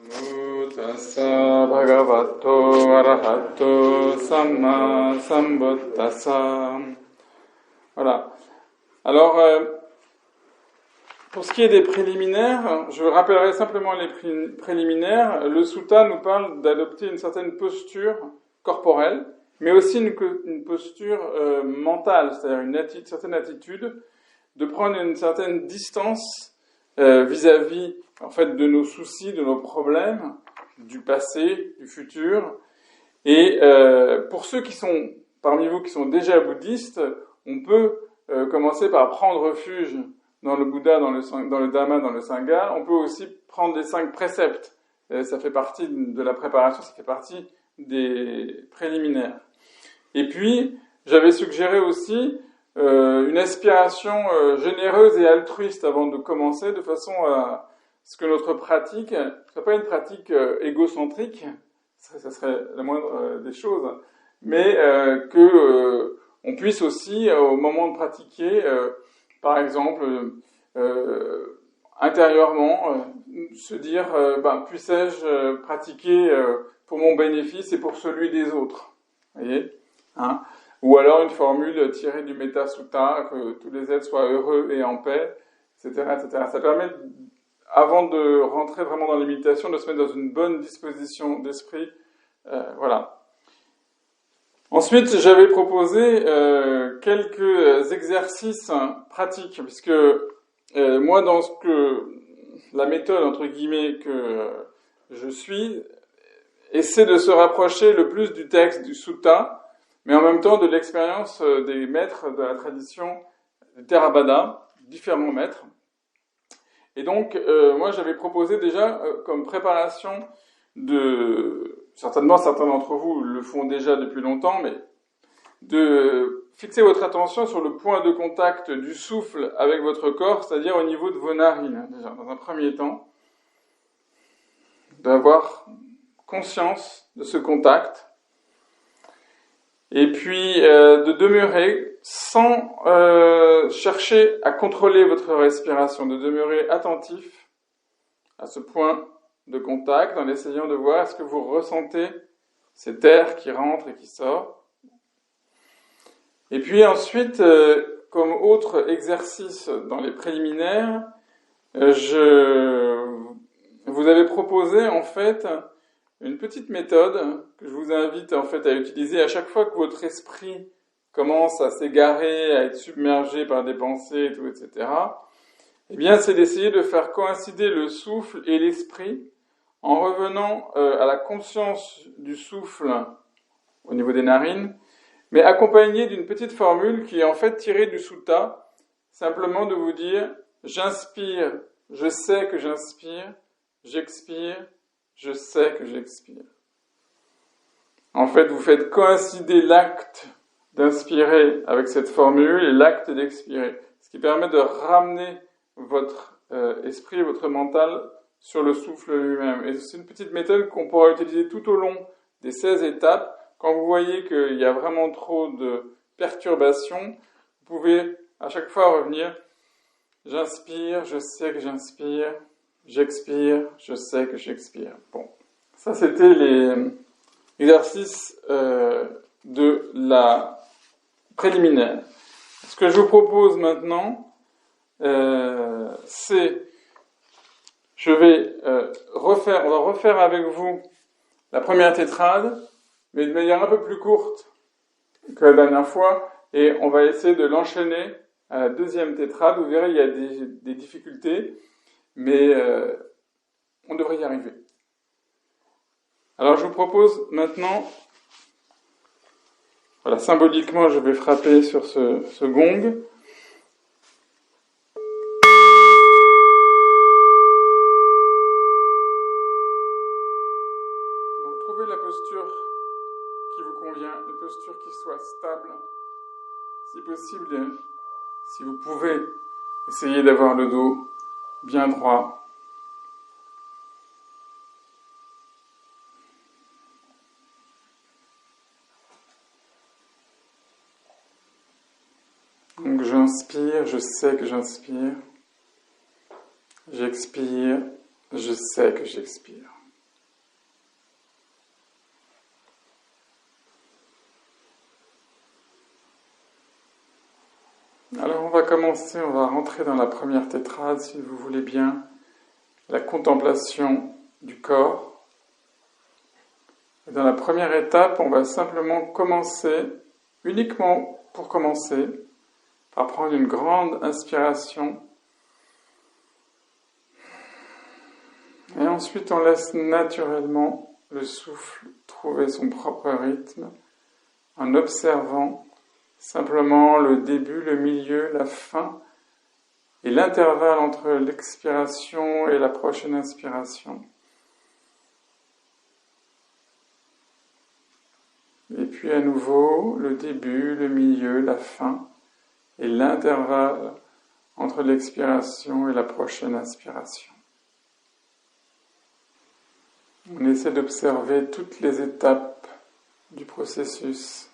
Namo tassa bhagavato arahato samma sambuddhassa. Voilà. Alors, pour ce qui est des préliminaires, je rappellerai simplement les préliminaires. Le sutta nous parle d'adopter une certaine posture corporelle, mais aussi une posture mentale, c'est-à-dire une certaine attitude, de prendre une certaine distance vis-à-vis en fait de nos soucis, de nos problèmes, du passé, du futur. Et pour ceux qui sont parmi vous qui sont déjà bouddhistes, on peut commencer par prendre refuge dans le Bouddha, dans le Dhamma, dans le Sangha. On peut aussi prendre les 5 préceptes. Ça fait partie de la préparation, ça fait partie des préliminaires. Et puis, j'avais suggéré aussi une aspiration généreuse et altruiste avant de commencer, de façon à ce que notre pratique ne soit pas une pratique égocentrique, ça serait la moindre des choses, mais que on puisse aussi, au moment de pratiquer, par exemple, intérieurement, se dire puissais-je pratiquer pour mon bénéfice et pour celui des autres, voyez, hein? Ou alors une formule tirée du Metta Sutta, que tous les êtres soient heureux et en paix, etc., etc. Ça permet, avant de rentrer vraiment dans les méditations, de se mettre dans une bonne disposition d'esprit. Voilà. Ensuite, j'avais proposé quelques exercices pratiques, puisque moi, dans la méthode, entre guillemets, que je suis, essaie de se rapprocher le plus du texte, du sutta, mais en même temps de l'expérience des maîtres de la tradition du Theravada, différents maîtres. Et donc, moi, j'avais proposé déjà, comme préparation certainement certains d'entre vous le font déjà depuis longtemps, mais de fixer votre attention sur le point de contact du souffle avec votre corps, c'est-à-dire au niveau de vos narines, déjà, dans un premier temps, d'avoir conscience de ce contact, et puis de demeurer sans chercher à contrôler votre respiration, de demeurer attentif à ce point de contact en essayant de voir est-ce que vous ressentez cet air qui rentre et qui sort. Et puis ensuite, comme autre exercice dans les préliminaires, je vous avais proposé en fait une petite méthode que je vous invite en fait à utiliser à chaque fois que votre esprit commence à s'égarer, à être submergé par des pensées et tout, etc. Eh bien, c'est d'essayer de faire coïncider le souffle et l'esprit en revenant à la conscience du souffle au niveau des narines, mais accompagné d'une petite formule qui est en fait tirée du sutta, simplement de vous dire « J'inspire, je sais que j'inspire, j'expire, je sais que j'expire ». En fait, vous faites coïncider l'acte d'inspirer avec cette formule et l'acte d'expirer, ce qui permet de ramener votre esprit, votre mental sur le souffle lui-même. Et c'est une petite méthode qu'on pourra utiliser tout au long des 16 étapes. Quand vous voyez qu'il y a vraiment trop de perturbations, vous pouvez à chaque fois revenir « J'inspire, je sais que j'inspire, j'expire, je sais que j'expire ». Bon, ça c'était les exercices de la préliminaire. Ce que je vous propose maintenant, c'est on va refaire avec vous la première tétrade, mais de manière un peu plus courte que la dernière fois, et on va essayer de l'enchaîner à la deuxième tétrade. Vous verrez, il y a des difficultés, mais on devrait y arriver. Alors je vous propose maintenant, voilà, symboliquement je vais frapper sur ce gong. La posture qui vous convient, une posture qui soit stable. Si possible, si vous pouvez, essayez d'avoir le dos bien droit. Donc j'inspire, je sais que j'inspire. J'expire, je sais que j'expire. commencer, on va rentrer dans la première tétrade, si vous voulez bien, la contemplation du corps. Et dans la première étape, on va simplement commencer, uniquement pour commencer, par prendre une grande inspiration. Et ensuite, on laisse naturellement le souffle trouver son propre rythme en observant simplement le début, le milieu, la fin et l'intervalle entre l'expiration et la prochaine inspiration. Et puis à nouveau, le début, le milieu, la fin et l'intervalle entre l'expiration et la prochaine inspiration. On essaie d'observer toutes les étapes du processus.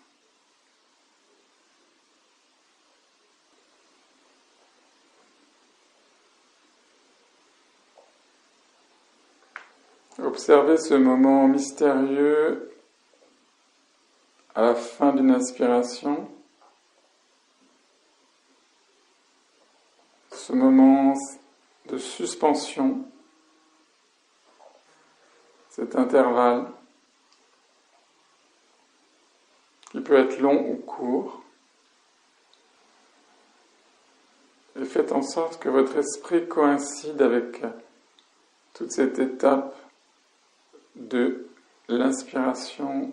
Observez ce moment mystérieux à la fin d'une inspiration, ce moment de suspension, cet intervalle qui peut être long ou court, et faites en sorte que votre esprit coïncide avec toute cette étape de l'inspiration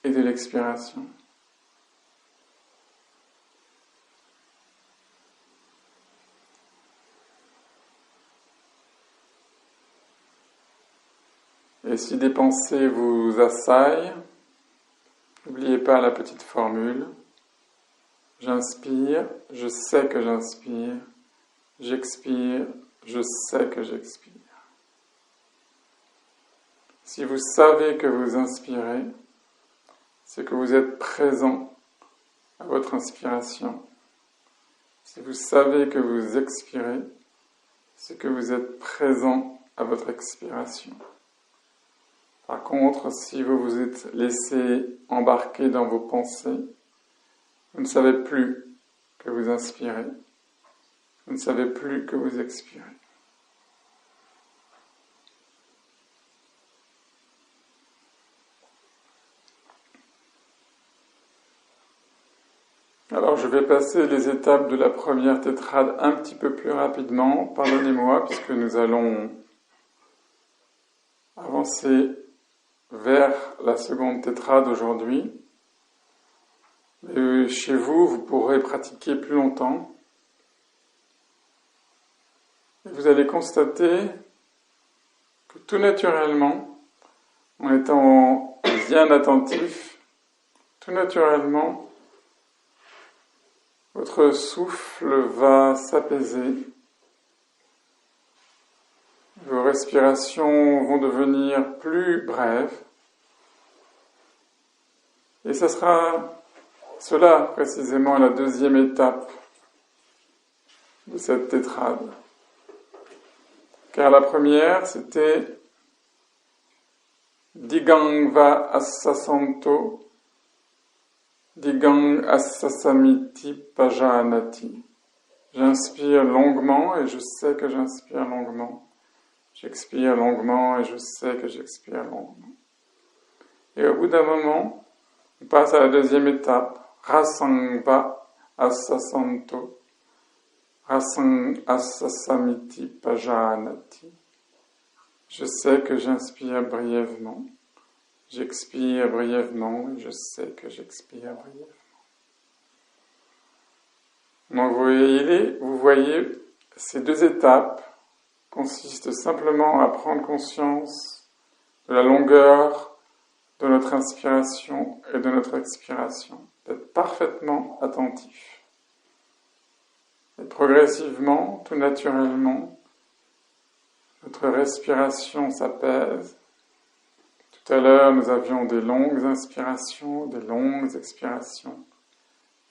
et de l'expiration. Et si des pensées vous assaillent, n'oubliez pas la petite formule. J'inspire, je sais que j'inspire. J'expire, je sais que j'expire. Si vous savez que vous inspirez, c'est que vous êtes présent à votre inspiration. Si vous savez que vous expirez, c'est que vous êtes présent à votre expiration. Par contre, si vous vous êtes laissé embarquer dans vos pensées, vous ne savez plus que vous inspirez, vous ne savez plus que vous expirez. Alors je vais passer les étapes de la première tétrade un petit peu plus rapidement, pardonnez-moi, puisque nous allons avancer vers la seconde tétrade aujourd'hui. Et chez vous, vous pourrez pratiquer plus longtemps. Et vous allez constater que tout naturellement, en étant bien attentif, tout naturellement, votre souffle va s'apaiser. Vos respirations vont devenir plus brèves. Et ce sera cela précisément la deuxième étape de cette tétrade. Car la première, c'était Digang va assasanto, Digang assasamiti pajanati. J'inspire longuement et je sais que j'inspire longuement. J'expire longuement et je sais que j'expire longuement. Et au bout d'un moment, on passe à la deuxième étape. Rasang va assasanto, Rasang assasamiti pajanati. Je sais que j'inspire brièvement, j'expire brièvement et je sais que j'expire brièvement. Donc vous voyez, ces deux étapes consistent simplement à prendre conscience de la longueur de notre inspiration et de notre expiration, d'être parfaitement attentif. Et progressivement, tout naturellement, notre respiration s'apaise. Tout à l'heure, nous avions des longues inspirations, des longues expirations.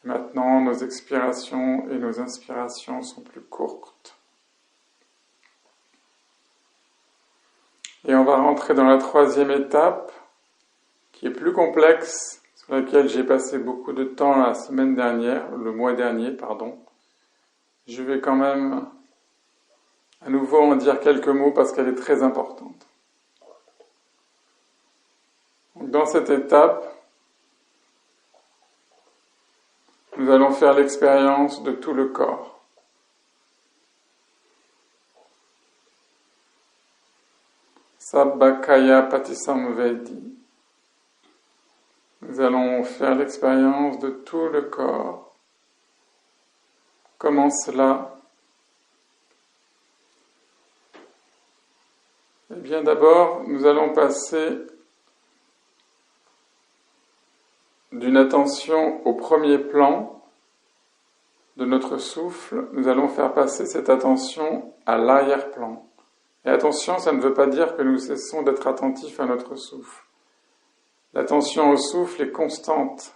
Et maintenant, nos expirations et nos inspirations sont plus courtes. Et on va rentrer dans la troisième étape, qui est plus complexe, sur laquelle j'ai passé beaucoup de temps le mois dernier, je vais quand même à nouveau en dire quelques mots parce qu'elle est très importante. Donc, dans cette étape, nous allons faire l'expérience de tout le corps. Sabbakaya Patisamvedi. Nous allons faire l'expérience de tout le corps. Comment cela? Eh bien, d'abord, nous allons passer d'une attention au premier plan de notre souffle, nous allons faire passer cette attention à l'arrière-plan. Et attention, ça ne veut pas dire que nous cessons d'être attentifs à notre souffle. L'attention au souffle est constante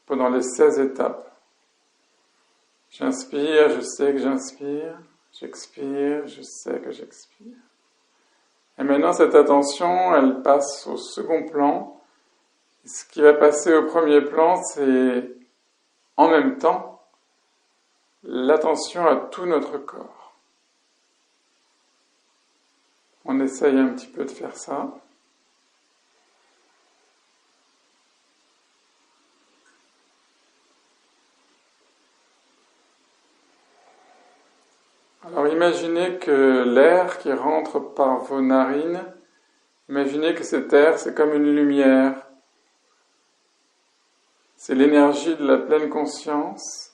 pendant les 16 étapes. J'inspire, je sais que j'inspire. J'expire, je sais que j'expire. Et maintenant, cette attention, elle passe au second plan. Ce qui va passer au premier plan, c'est en même temps l'attention à tout notre corps. On essaye un petit peu de faire ça. Alors imaginez que l'air qui rentre par vos narines, imaginez que cet air, c'est comme une lumière. C'est l'énergie de la pleine conscience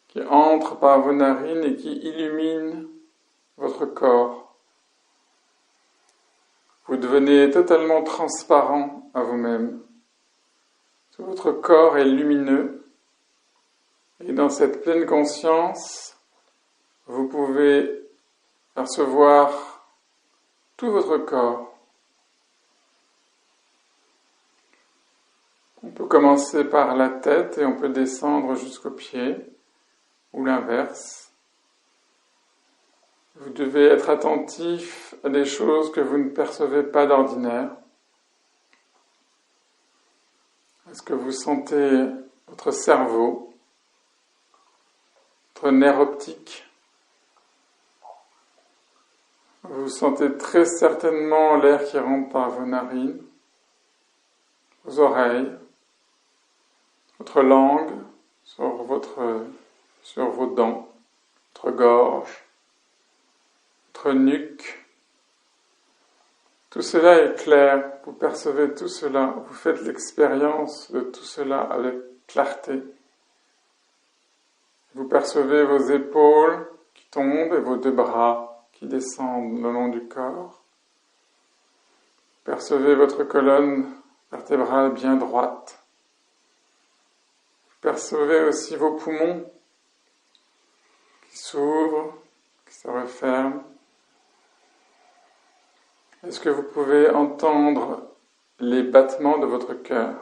qui entre par vos narines et qui illumine votre corps. Vous devenez totalement transparent à vous-même. Tout votre corps est lumineux. Et dans cette pleine conscience, vous pouvez percevoir tout votre corps. On peut commencer par la tête et on peut descendre jusqu'aux pieds, ou l'inverse. Vous devez être attentif à des choses que vous ne percevez pas d'ordinaire. Est-ce que vous sentez votre cerveau, votre nerf optique? Vous sentez très certainement l'air qui rentre par vos narines, vos oreilles, votre langue sur vos dents, votre gorge, votre nuque. Tout cela est clair, vous percevez tout cela, vous faites l'expérience de tout cela avec clarté. Vous percevez vos épaules qui tombent et vos 2 bras qui descendent le long du corps. Vous percevez votre colonne vertébrale bien droite. Vous percevez aussi vos poumons qui s'ouvrent, qui se referment. Est-ce que vous pouvez entendre les battements de votre cœur?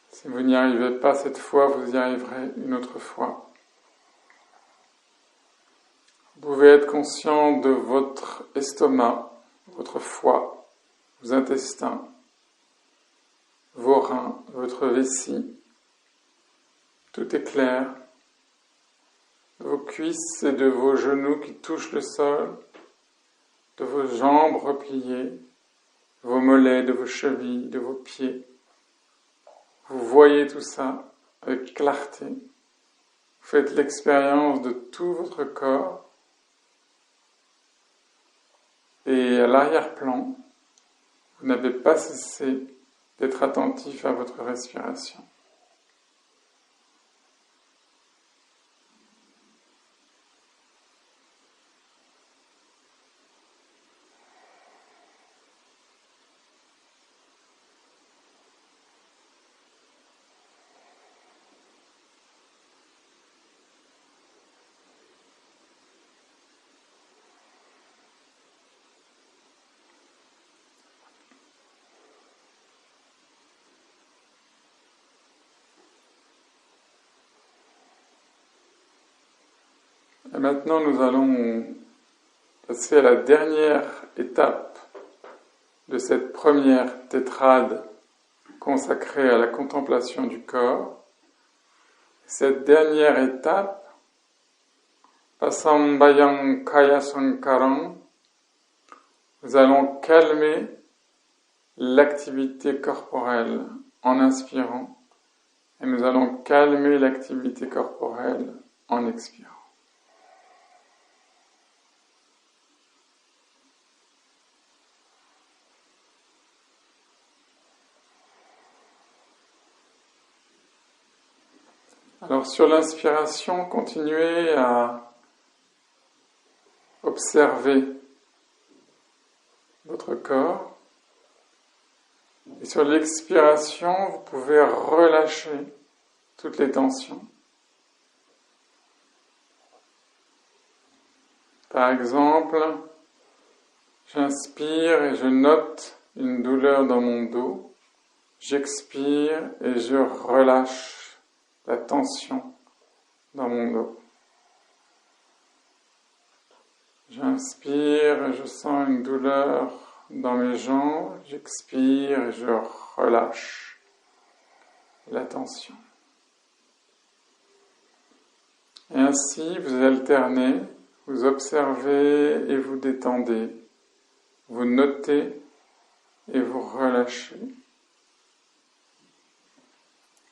Si vous n'y arrivez pas cette fois, vous y arriverez une autre fois. Vous pouvez être conscient de votre estomac, votre foie, vos intestins, vos reins, votre vessie. Tout est clair. De vos cuisses et de vos genoux qui touchent le sol, de vos jambes repliées, de vos mollets, de vos chevilles, de vos pieds. Vous voyez tout ça avec clarté. Vous faites l'expérience de tout votre corps. Et à l'arrière-plan, vous n'avez pas cessé d'être attentif à votre respiration. Et maintenant, nous allons passer à la dernière étape de cette première tétrade consacrée à la contemplation du corps. Cette dernière étape, Pasambayam Kaya Sankaram, nous allons calmer l'activité corporelle en inspirant et nous allons calmer l'activité corporelle en expirant. Alors sur l'inspiration, continuez à observer votre corps. Et sur l'expiration, vous pouvez relâcher toutes les tensions. Par exemple, j'inspire et je note une douleur dans mon dos. J'expire et je relâche la tension dans mon dos. J'inspire et je sens une douleur dans mes jambes. J'expire et je relâche la tension. Et ainsi, vous alternez, vous observez et vous détendez, vous notez et vous relâchez.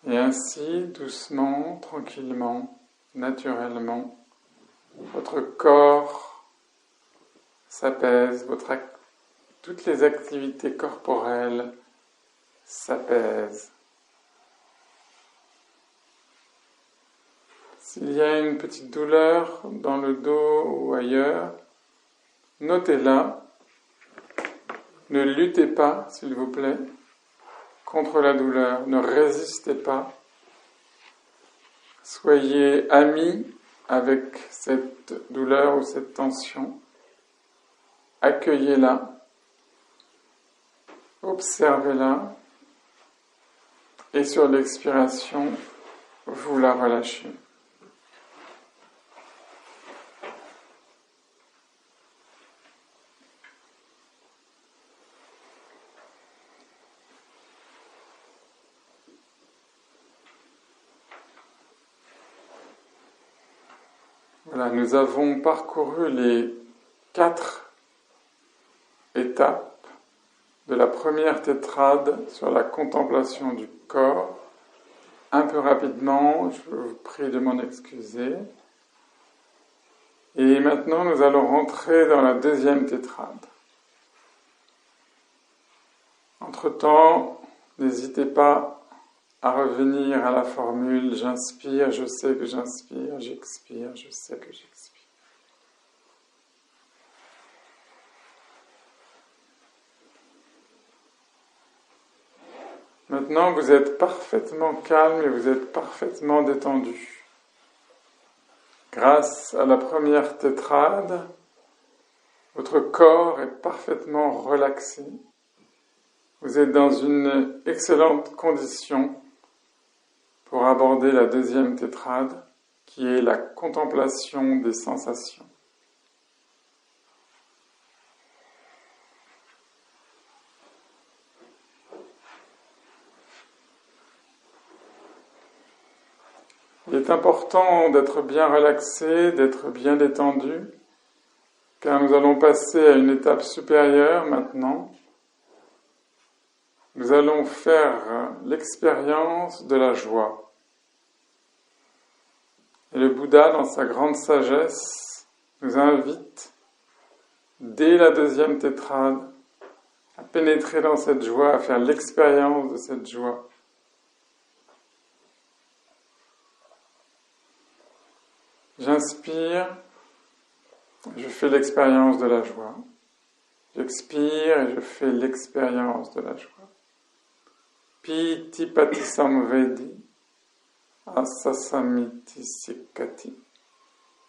Et ainsi, doucement, tranquillement, naturellement, votre corps s'apaise, toutes les activités corporelles s'apaisent. S'il y a une petite douleur dans le dos ou ailleurs, notez-la. Ne luttez pas, s'il vous plaît, contre la douleur. Ne résistez pas. Soyez amis avec cette douleur ou cette tension. Accueillez-la. Observez-la. Et sur l'expiration, vous la relâchez. Voilà, nous avons parcouru les 4 étapes de la première tétrade sur la contemplation du corps. Un peu rapidement, je vous prie de m'en excuser. Et maintenant, nous allons rentrer dans la deuxième tétrade. Entre-temps, n'hésitez pas à revenir à la formule « j'inspire, je sais que j'inspire, j'expire, je sais que j'expire ». Maintenant, vous êtes parfaitement calme et vous êtes parfaitement détendu. Grâce à la première tétrade, votre corps est parfaitement relaxé. Vous êtes dans une excellente condition pour aborder la deuxième tétrade, qui est la contemplation des sensations. Il est important d'être bien relaxé, d'être bien détendu, car nous allons passer à une étape supérieure maintenant. Nous allons faire l'expérience de la joie. Et le Bouddha, dans sa grande sagesse, nous invite, dès la deuxième tétrade, à pénétrer dans cette joie, à faire l'expérience de cette joie. J'inspire, je fais l'expérience de la joie. J'expire et je fais l'expérience de la joie. Piti pati samvedi, asasamiti sikkati.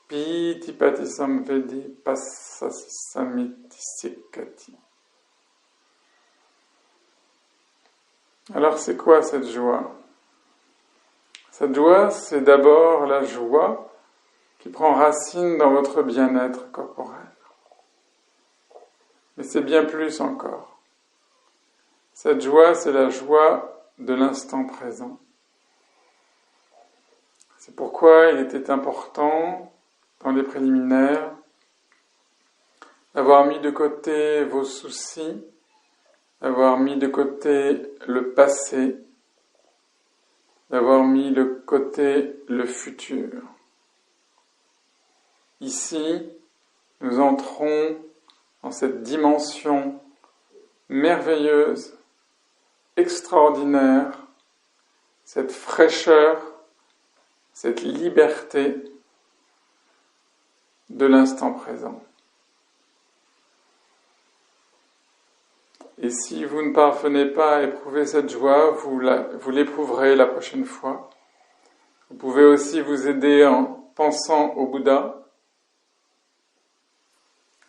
Piti pati samvedi, passasamiti sikkati. Alors c'est quoi cette joie? Cette joie, c'est d'abord la joie qui prend racine dans votre bien-être corporel. Mais c'est bien plus encore. Cette joie, c'est la joie de l'instant présent. C'est pourquoi il était important, dans les préliminaires, d'avoir mis de côté vos soucis, d'avoir mis de côté le passé, d'avoir mis de côté le futur. Ici, nous entrons dans cette dimension merveilleuse, extraordinaire, cette fraîcheur, cette liberté de l'instant présent. Et si vous ne parvenez pas à éprouver cette joie, vous l'éprouverez la prochaine fois. Vous pouvez aussi vous aider en pensant au Bouddha.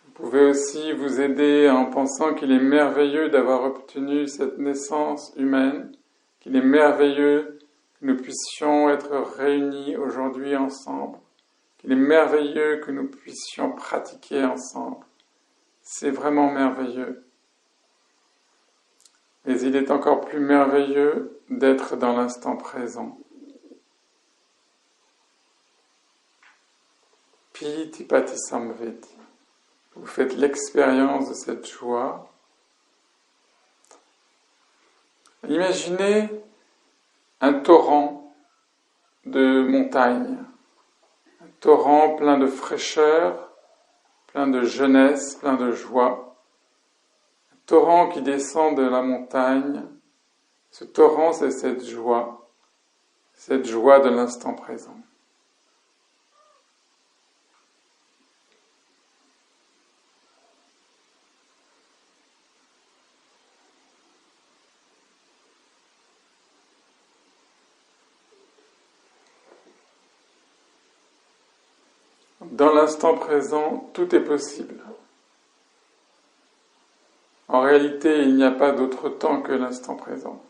Vous pouvez aussi vous aider en pensant qu'il est merveilleux d'avoir obtenu cette naissance humaine, qu'il est merveilleux que nous puissions être réunis aujourd'hui ensemble, qu'il est merveilleux que nous puissions pratiquer ensemble. C'est vraiment merveilleux. Mais il est encore plus merveilleux d'être dans l'instant présent. Piti pati samveti. Vous faites l'expérience de cette joie. Imaginez un torrent de montagne, un torrent plein de fraîcheur, plein de jeunesse, plein de joie. Un torrent qui descend de la montagne. Ce torrent, c'est cette joie de l'instant présent. Dans l'instant présent, tout est possible. En réalité, il n'y a pas d'autre temps que l'instant présent.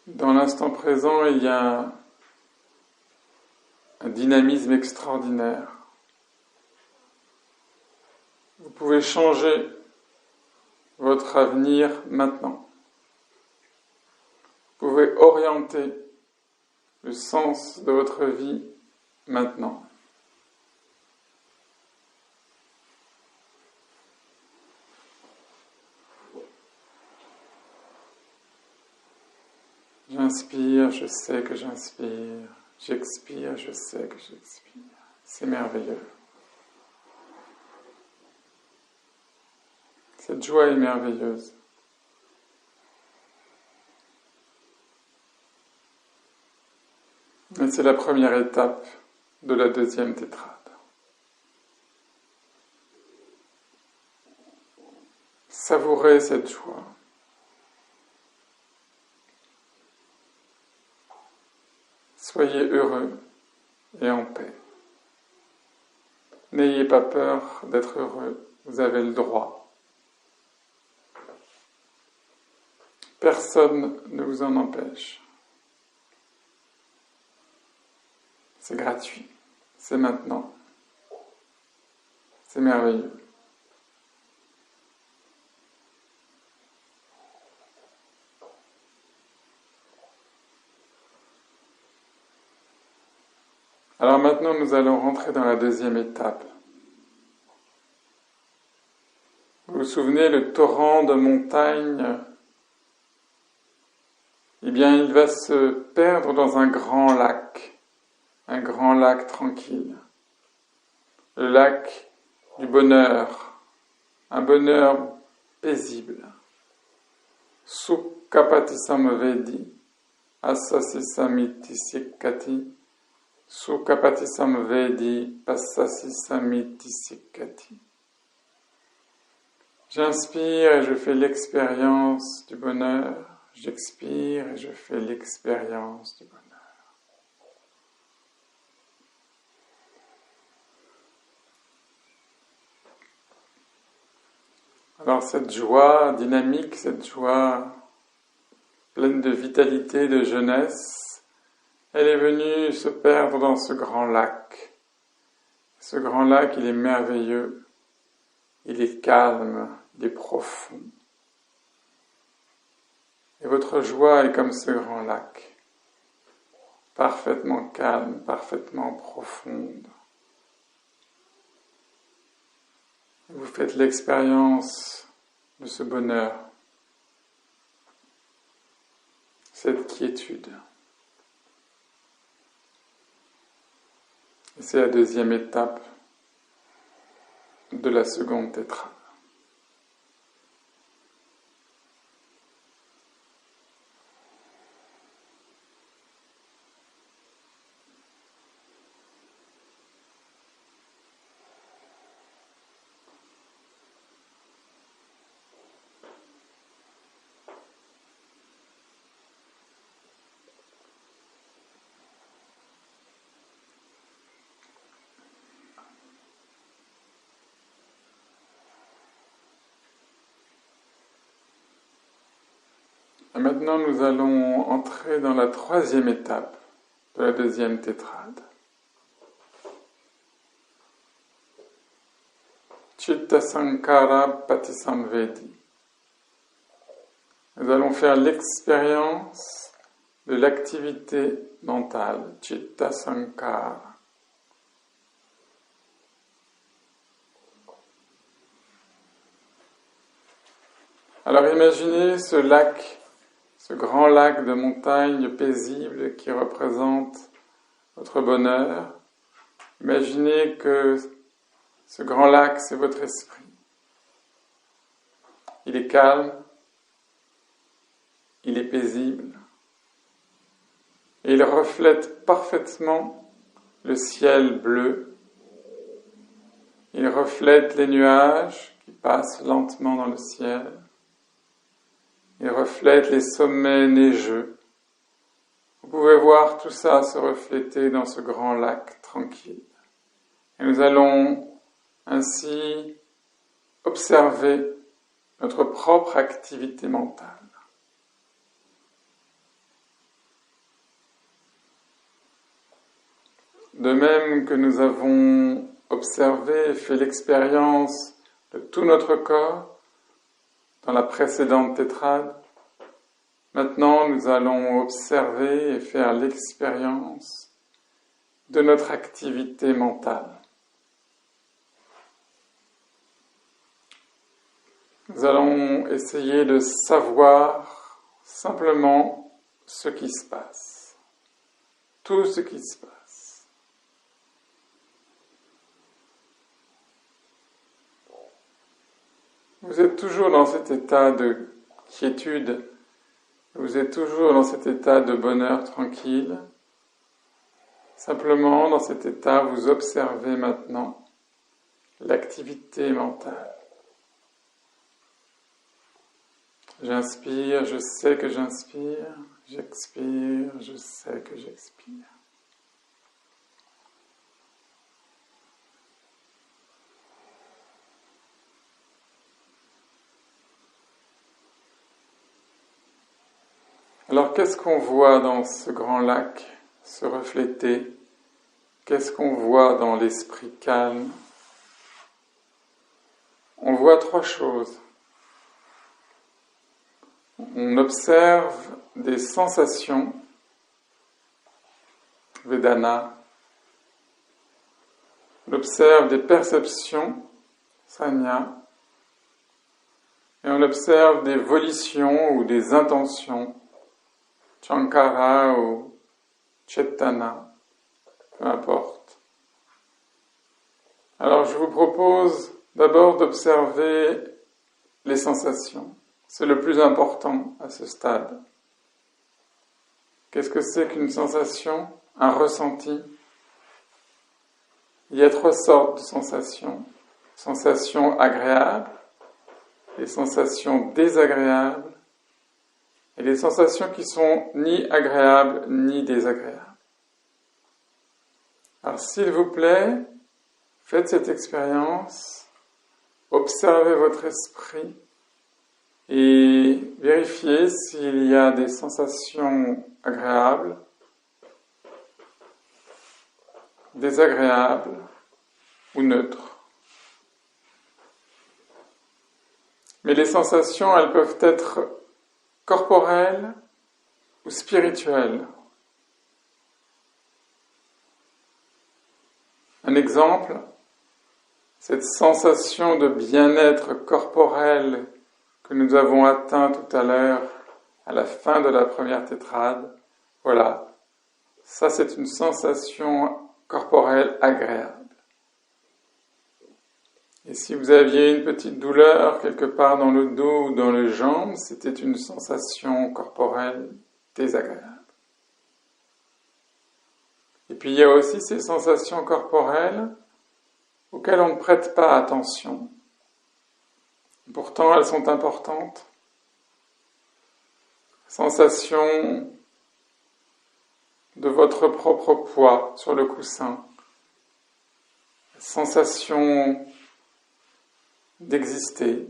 Dans l'instant présent, il y a un dynamisme extraordinaire. Vous pouvez changer votre avenir maintenant. Vous pouvez orienter le sens de votre vie maintenant. J'inspire, je sais que j'inspire. J'expire, je sais que j'expire. C'est merveilleux. Cette joie est merveilleuse. Et c'est la première étape de la deuxième tétrade. Savourez cette joie. Soyez heureux et en paix. N'ayez pas peur d'être heureux, vous avez le droit. Personne ne vous en empêche. C'est gratuit, c'est maintenant. C'est merveilleux. Alors maintenant, nous allons rentrer dans la deuxième étape. Vous vous souvenez, le torrent de montagne, eh bien, il va se perdre dans un grand lac tranquille. Le lac du bonheur, un bonheur paisible. Sukhapati samvedi, asasi samiti sikkati, Sukhapati samvedi, passasi samiti sikkati. J'inspire et je fais l'expérience du bonheur. J'expire et je fais l'expérience du bonheur. Alors cette joie dynamique, cette joie pleine de vitalité, de jeunesse, elle est venue se perdre dans ce grand lac. Ce grand lac, il est merveilleux. il est calme, il est profond. Et votre joie est comme ce grand lac, parfaitement calme, parfaitement profonde. Vous faites l'expérience de ce bonheur, cette quiétude. Et c'est la deuxième étape de la seconde tétrade. Et maintenant, nous allons entrer dans la troisième étape de la deuxième tétrade. Chitta Sankara Patisamvedi. Nous allons faire l'expérience de l'activité mentale, Chitta Sankara. Alors imaginez ce lac, ce grand lac de montagne paisible qui représente votre bonheur. Imaginez que ce grand lac, c'est votre esprit. Il est calme, il est paisible, et il reflète parfaitement le ciel bleu. Il reflète les nuages qui passent lentement dans le ciel. Il reflète les sommets neigeux. Vous pouvez voir tout ça se refléter dans ce grand lac tranquille. Et nous allons ainsi observer notre propre activité mentale. De même que nous avons observé et fait l'expérience de tout notre corps dans la précédente tétrade, maintenant nous allons observer et faire l'expérience de notre activité mentale. Nous allons essayer de savoir simplement ce qui se passe, tout ce qui se passe. Vous êtes toujours dans cet état de quiétude, vous êtes toujours dans cet état de bonheur tranquille. Simplement, dans cet état, vous observez maintenant l'activité mentale. J'inspire, je sais que j'inspire. J'expire, je sais que j'expire. Alors, qu'est-ce qu'on voit dans ce grand lac se refléter? Qu'est-ce qu'on voit dans l'esprit calme? On voit trois choses. On observe des sensations, Vedana. On observe des perceptions, Sanya. Et on observe des volitions ou des intentions, Chankara ou Chetana, peu importe. Alors je vous propose d'abord d'observer les sensations. C'est le plus important à ce stade. Qu'est-ce que c'est qu'une sensation? Un ressenti? Il y a trois sortes de sensations. Sensations agréables, des sensations désagréables, et des sensations qui sont ni agréables ni désagréables. Alors s'il vous plaît, faites cette expérience, observez votre esprit et vérifiez s'il y a des sensations agréables, désagréables ou neutres. Mais les sensations, elles peuvent être corporelles ou spirituelles. Un exemple, cette sensation de bien-être corporel que nous avons atteint tout à l'heure à la fin de la première tétrade, voilà, ça c'est une sensation corporelle agréable. Et si vous aviez une petite douleur quelque part dans le dos ou dans les jambes, c'était une sensation corporelle désagréable. Et puis il y a aussi ces sensations corporelles auxquelles on ne prête pas attention. Pourtant, elles sont importantes. Sensation de votre propre poids sur le coussin. Sensation d'exister.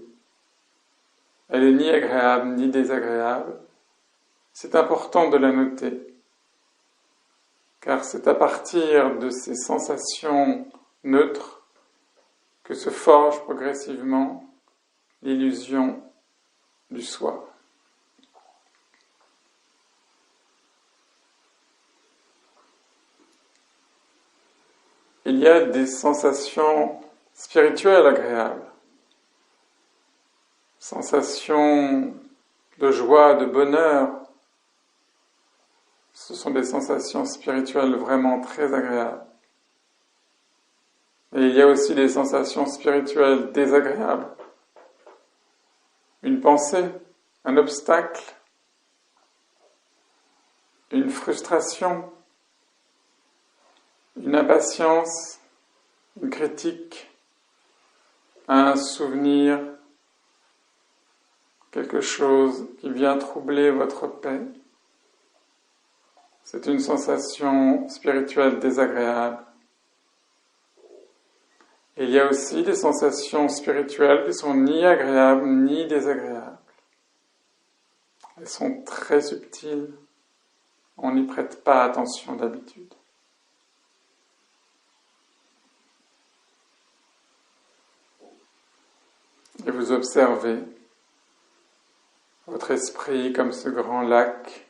Elle est ni agréable ni désagréable. C'est important de la noter. Car c'est à partir de ces sensations neutres que se forge progressivement l'illusion du soi. Il y a des sensations spirituelles agréables, sensations de joie, de bonheur. Ce sont des sensations spirituelles vraiment très agréables. Et il y a aussi des sensations spirituelles désagréables. Une pensée, un obstacle, une frustration, une impatience, une critique, un souvenir, quelque chose qui vient troubler votre paix. C'est une sensation spirituelle désagréable. Et il y a aussi des sensations spirituelles qui sont ni agréables ni désagréables. Elles sont très subtiles. On n'y prête pas attention d'habitude. Et vous observez votre esprit comme ce grand lac.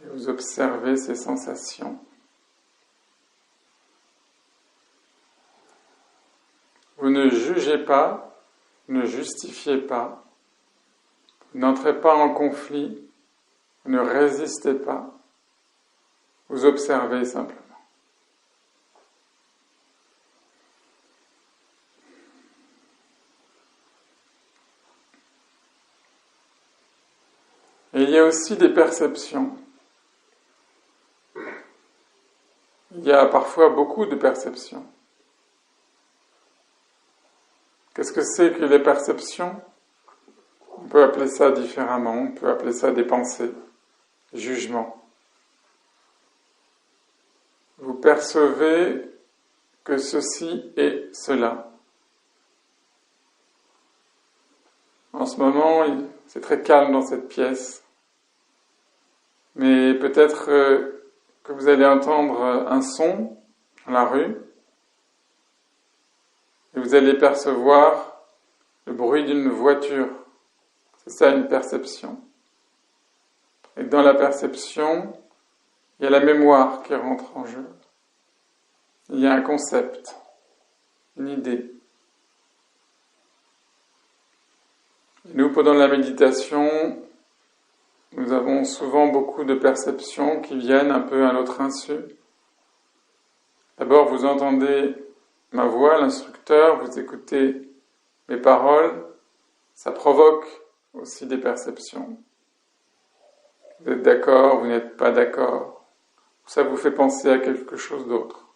Et vous observez ces sensations. Vous ne jugez pas, ne justifiez pas, vous n'entrez pas en conflit, vous ne résistez pas, vous observez simplement. Et il y a aussi des perceptions. Il y a parfois beaucoup de perceptions. Qu'est-ce que c'est que les perceptions ? On peut appeler ça différemment, on peut appeler ça des pensées, jugements. Vous percevez que ceci est cela. En ce moment, c'est très calme dans cette pièce, mais peut-être que vous allez entendre un son dans la rue, et vous allez percevoir le bruit d'une voiture. C'est ça une perception. Et dans la perception, il y a la mémoire qui rentre en jeu. Il y a un concept, une idée. Et nous, pendant la méditation, nous avons souvent beaucoup de perceptions qui viennent un peu à notre insu. D'abord, vous entendez ma voix, l'instructeur, vous écoutez mes paroles, ça provoque aussi des perceptions. Vous êtes d'accord, vous n'êtes pas d'accord, ça vous fait penser à quelque chose d'autre,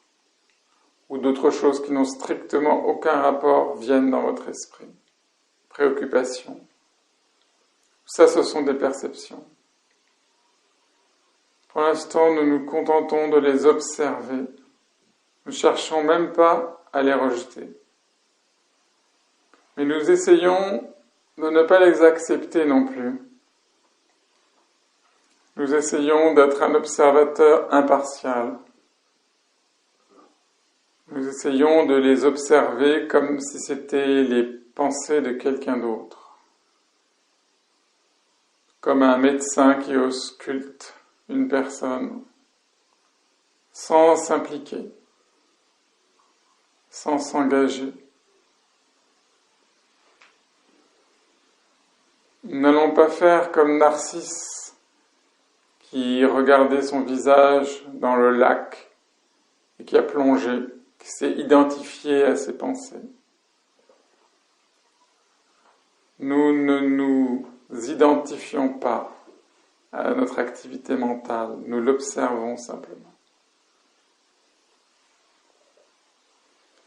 ou d'autres choses qui n'ont strictement aucun rapport viennent dans votre esprit. Préoccupations. Ça, ce sont des perceptions. Pour l'instant, nous nous contentons de les observer. Nous ne cherchons même pas à les rejeter. Mais nous essayons de ne pas les accepter non plus. Nous essayons d'être un observateur impartial. Nous essayons de les observer comme si c'était les pensée de quelqu'un d'autre. Comme un médecin qui ausculte une personne sans s'impliquer, sans s'engager. Nous n'allons pas faire comme Narcisse qui regardait son visage dans le lac et qui a plongé, qui s'est identifié à ses pensées. Nous ne nous identifions pas à notre activité mentale, nous l'observons simplement.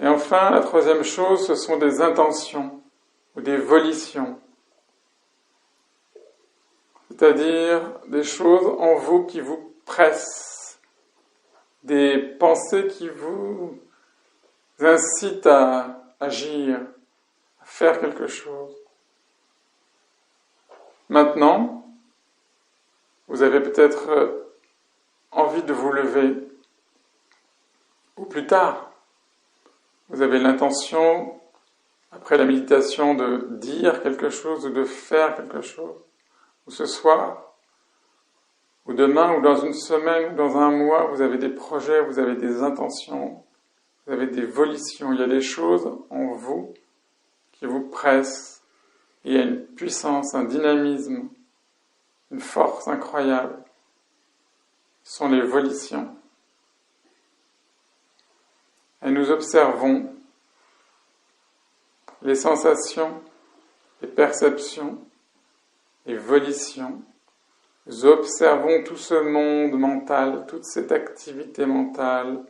Et enfin, la troisième chose, ce sont des intentions ou des volitions. C'est-à-dire des choses en vous qui vous pressent, des pensées qui vous incitent à agir, à faire quelque chose. Maintenant, vous avez peut-être envie de vous lever, ou plus tard, vous avez l'intention, après la méditation, de dire quelque chose ou de faire quelque chose. Ou ce soir, ou demain, ou dans une semaine, ou dans un mois, vous avez des projets, vous avez des intentions, vous avez des volitions. Il y a des choses en vous qui vous pressent. Il y a une puissance, un dynamisme, une force incroyable. Ce sont les volitions. Et nous observons les sensations, les perceptions, les volitions. Nous observons tout ce monde mental, toute cette activité mentale,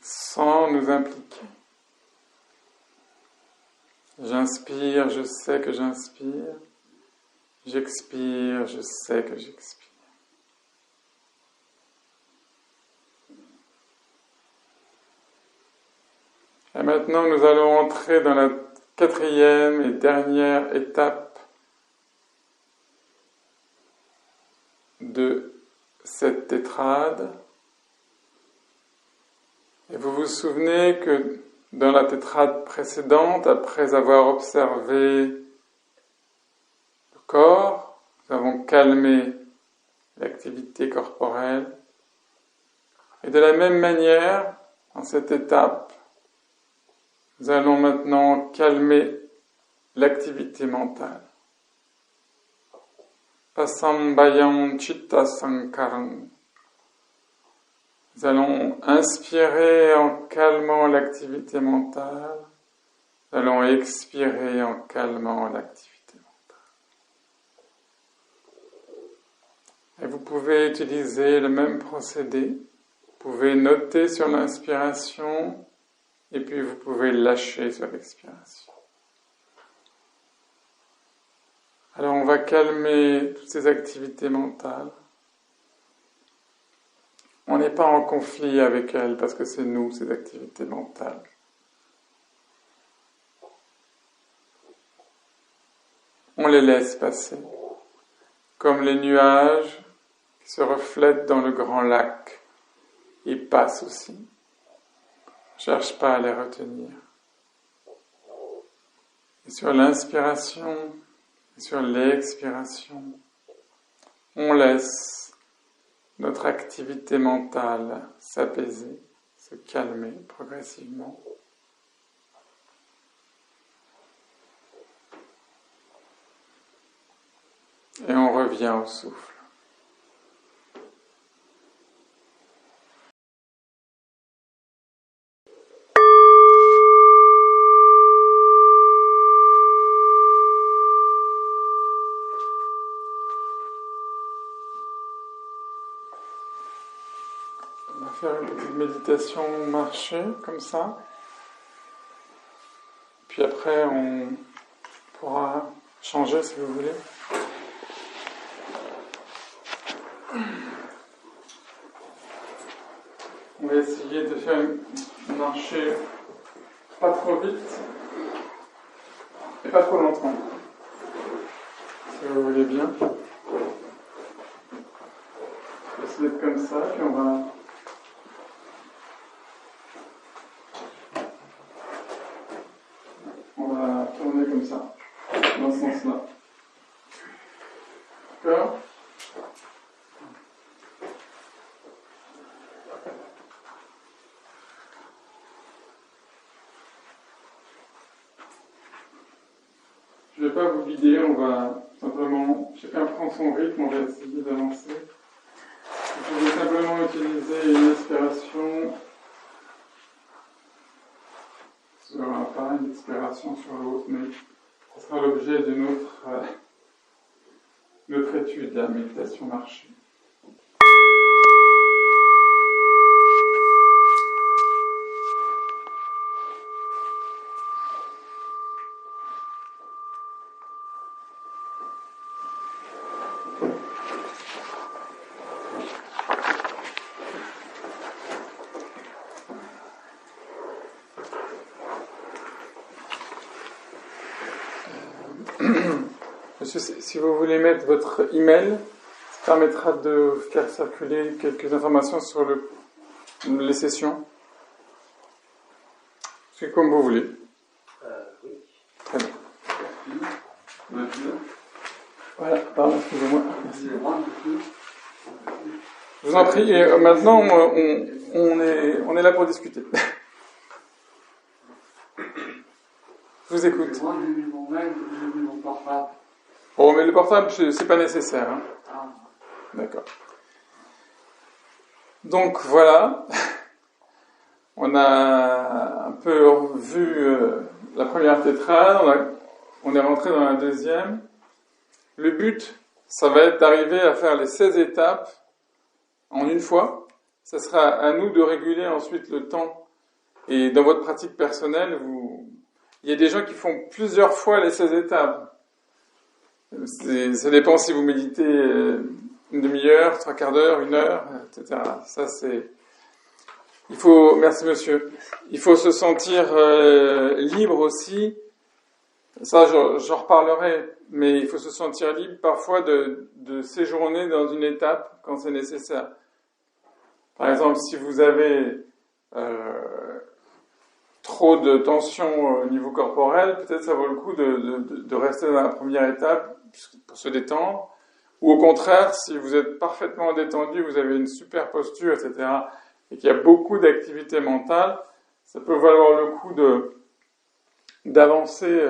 sans nous impliquer. J'inspire, je sais que j'inspire. J'expire, je sais que j'expire. Et maintenant, nous allons entrer dans la quatrième et dernière étape de cette tétrade. Et vous vous souvenez que dans la tétrade précédente, après avoir observé le corps, nous avons calmé l'activité corporelle. Et de la même manière, dans cette étape, nous allons maintenant calmer l'activité mentale. Pasambayam chitta sankaram. Nous allons inspirer en calmant l'activité mentale. Nous allons expirer en calmant l'activité mentale. Et vous pouvez utiliser le même procédé. Vous pouvez noter sur l'inspiration et puis vous pouvez lâcher sur l'expiration. Alors on va calmer toutes ces activités mentales. On n'est pas en conflit avec elles parce que c'est nous, ces activités mentales. On les laisse passer, comme les nuages qui se reflètent dans le grand lac. Ils passent aussi. Ne cherche pas à les retenir. Et sur l'inspiration et sur l'expiration, on laisse notre activité mentale s'apaiser, se calmer progressivement. Et on revient au souffle. On va faire une petite méditation marchée, comme ça. Puis après, on pourra changer si vous voulez. On va essayer de faire une marchée pas trop vite et pas trop lentement. Si vous voulez bien. On va essayer d'être comme ça, puis on va ce sens-là. D'accord ? Je ne vais pas vous guider, on va simplement, chacun prend son rythme, on va essayer d'avancer. Je vais simplement utiliser une inspiration sur un pas, une expiration sur l'autre, mais ce sera l'objet de notre étude, la méditation marché. Monsieur, si vous voulez mettre votre email, ça permettra de faire circuler quelques informations sur les sessions. C'est comme vous voulez. Oui. Très bien. Voilà, pardon, excusez-moi. Je vous en prie, et maintenant on est là pour discuter. Je vous écoute. Moi, j'ai mis mon mail, j'ai mis mon portable. Bon, mais le portable, c'est pas nécessaire. Hein. Ah. D'accord. Donc voilà, on a un peu vu la première tétrade, on est rentré dans la deuxième. Le but, ça va être d'arriver à faire les 16 étapes en une fois. Ça sera à nous de réguler ensuite le temps. Et dans votre pratique personnelle, il y a des gens qui font plusieurs fois les 16 étapes. Ça dépend si vous méditez une demi-heure, 3/4 d'heure, 1 heure, etc. Ça, c'est... Merci monsieur. Il faut se sentir libre aussi. Ça, j'en reparlerai. Mais il faut se sentir libre parfois de séjourner dans une étape quand c'est nécessaire. Par exemple, si vous avez trop de tension au niveau corporel, peut-être ça vaut le coup de rester dans la première étape pour se détendre. Ou au contraire, si vous êtes parfaitement détendu, vous avez une super posture, etc., et qu'il y a beaucoup d'activité mentale, ça peut valoir le coup d'avancer,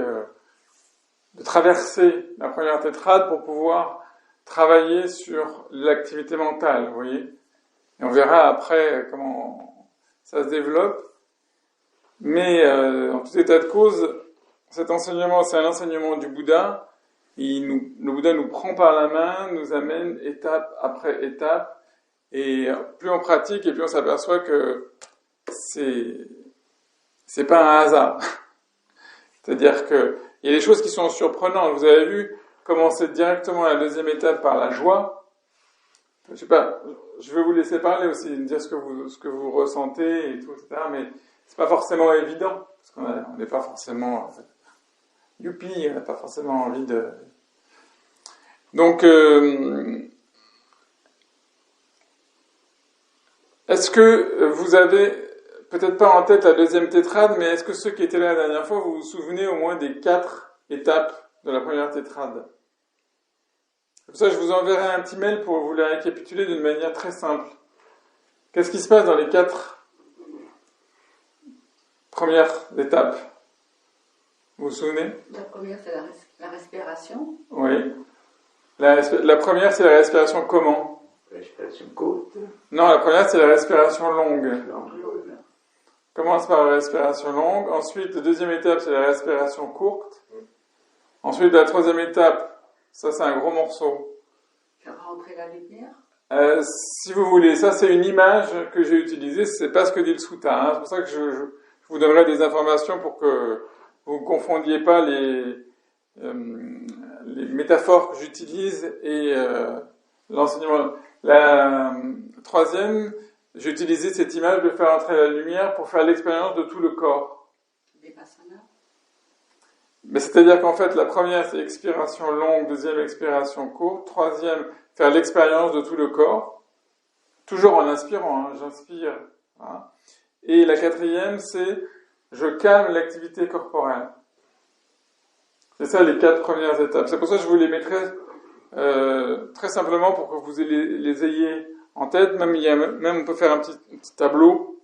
de traverser la première tétrade pour pouvoir travailler sur l'activité mentale, vous voyez. Et on verra après comment ça se développe. Mais en tout état de cause, cet enseignement, c'est un enseignement du Bouddha. Le Bouddha nous prend par la main, nous amène étape après étape, et plus on pratique, et plus on s'aperçoit que c'est pas un hasard. C'est-à-dire que il y a des choses qui sont surprenantes. Vous avez vu commencer directement la deuxième étape par la joie. Je sais pas, je vais vous laisser parler aussi, me dire ce que vous ressentez et tout, etc. Mais c'est pas forcément évident, parce qu'on n'est pas forcément youpi, on n'a pas forcément envie de... Donc, est-ce que vous avez, peut-être pas en tête la deuxième tétrade, mais est-ce que ceux qui étaient là la dernière fois, vous vous souvenez au moins des 4 étapes de la première tétrade? Comme ça, je vous enverrai un petit mail pour vous les récapituler d'une manière très simple. Qu'est-ce qui se passe dans les 4 premières étapes? Vous vous souvenez? La première, c'est la respiration. Oui. La première, c'est la respiration comment? Respiration courte. Non, la première, c'est la respiration longue. Longue. Commence par la respiration longue. Ensuite, la deuxième étape, c'est la respiration courte. Ensuite, la troisième étape, ça, c'est un gros morceau. Faire rentrer la lumière. Si vous voulez, ça, c'est une image que j'ai utilisée. C'est pas ce que dit le sutta. Hein. C'est pour ça que je vous donnerai des informations pour que vous ne confondiez pas les métaphores que j'utilise et l'enseignement. La troisième, j'ai utilisé cette image de faire entrer la lumière pour faire l'expérience de tout le corps. Vipassana. Mais c'est-à-dire qu'en fait, la première, c'est expiration longue, deuxième, expiration courte, troisième, faire l'expérience de tout le corps, toujours en inspirant, hein, j'inspire. Hein. Et la quatrième, c'est je calme l'activité corporelle. C'est ça les 4 premières étapes. C'est pour ça que je vous les mettrai très simplement pour que vous les ayez en tête. Même on peut faire un petit tableau.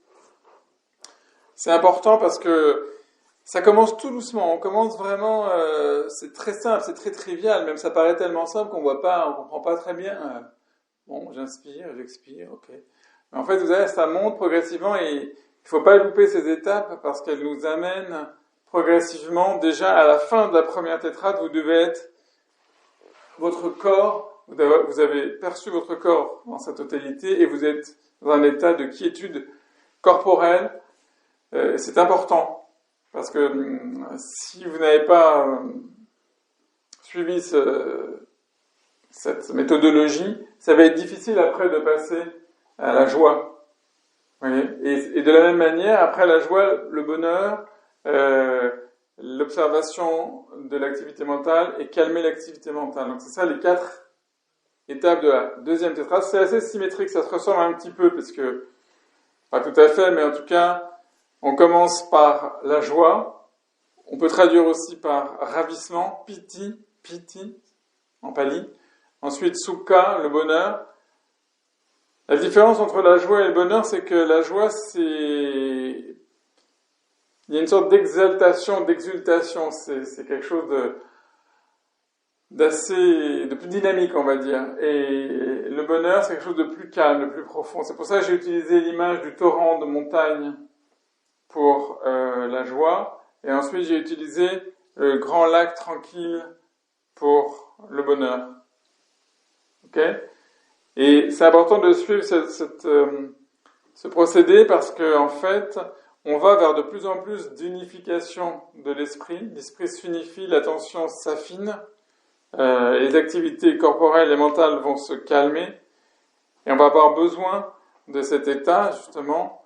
C'est important parce que ça commence tout doucement. On commence vraiment, c'est très simple, c'est très trivial. Même ça paraît tellement simple qu'on voit pas, on comprend pas très bien. Bon, j'inspire, j'expire, ok. Mais en fait, vous savez, ça monte progressivement et il faut pas louper ces étapes parce qu'elles nous amènent progressivement. Déjà, à la fin de la première tétrade, vous devez être votre corps, vous avez perçu votre corps dans sa totalité et vous êtes dans un état de quiétude corporelle. C'est important parce que si vous n'avez pas suivi cette méthodologie, ça va être difficile après de passer à la joie. Vous voyez, et de la même manière, après la joie, le bonheur, l'observation de l'activité mentale et calmer l'activité mentale. Donc c'est ça les 4 étapes de la deuxième tétrade. C'est assez symétrique, ça se ressemble un petit peu, parce que, pas tout à fait, mais en tout cas, on commence par la joie. On peut traduire aussi par ravissement, piti en pali. Ensuite, sukha, le bonheur. La différence entre la joie et le bonheur, c'est que la joie, il y a une sorte d'exaltation, d'exultation. C'est quelque chose de plus dynamique, on va dire. Et le bonheur, c'est quelque chose de plus calme, de plus profond. C'est pour ça que j'ai utilisé l'image du torrent de montagne pour la joie. Et ensuite, j'ai utilisé le grand lac tranquille pour le bonheur. Ok ? Et c'est important de suivre ce procédé parce que, en fait, on va vers de plus en plus d'unification de l'esprit. L'esprit s'unifie, l'attention s'affine, les activités corporelles et mentales vont se calmer, et on va avoir besoin de cet état, justement,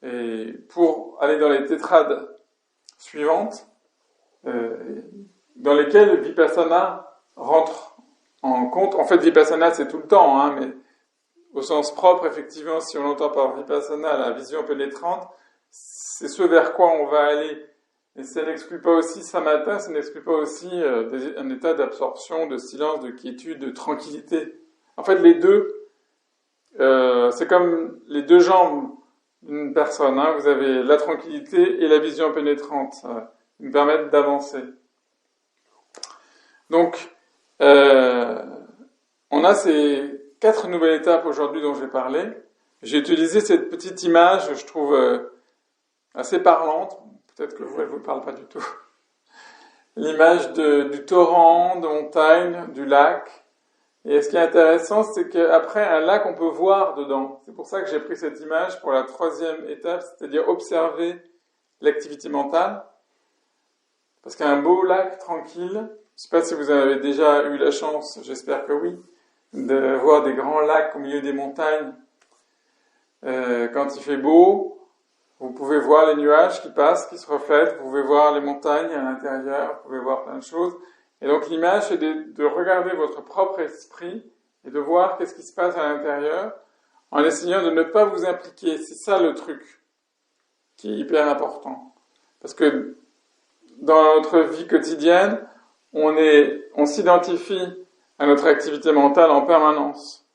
et pour aller dans les tétrades suivantes, dans lesquelles Vipassana rentre en compte. En fait, Vipassana, c'est tout le temps, hein, mais au sens propre, effectivement, si on entend par Vipassana la vision pénétrante, c'est ce vers quoi on va aller. Et ça n'exclut pas aussi Samatha, ça n'exclut pas aussi un état d'absorption, de silence, de quiétude, de tranquillité. En fait, les deux, c'est comme les deux jambes d'une personne. Hein. Vous avez la tranquillité et la vision pénétrante. Qui nous permettent d'avancer. Donc, on a ces 4 nouvelles étapes aujourd'hui dont je vais parler. J'ai utilisé cette petite image, je trouve assez parlante. Peut-être que vous, elle ne vous parle pas du tout. L'image du torrent, de montagne, du lac. Et ce qui est intéressant, c'est qu'après un lac, on peut voir dedans. C'est pour ça que j'ai pris cette image pour la 3e étape, c'est-à-dire observer l'activité mentale. Parce qu'un beau lac tranquille, je ne sais pas si vous en avez déjà eu la chance, j'espère que oui, de voir des grands lacs au milieu des montagnes. Quand il fait beau, vous pouvez voir les nuages qui passent, qui se reflètent, vous pouvez voir les montagnes à l'intérieur, vous pouvez voir plein de choses. Et donc l'image, c'est de regarder votre propre esprit et de voir qu'est-ce qui se passe à l'intérieur en essayant de ne pas vous impliquer. C'est ça le truc qui est hyper important. Parce que dans notre vie quotidienne, on s'identifie à notre activité mentale en permanence.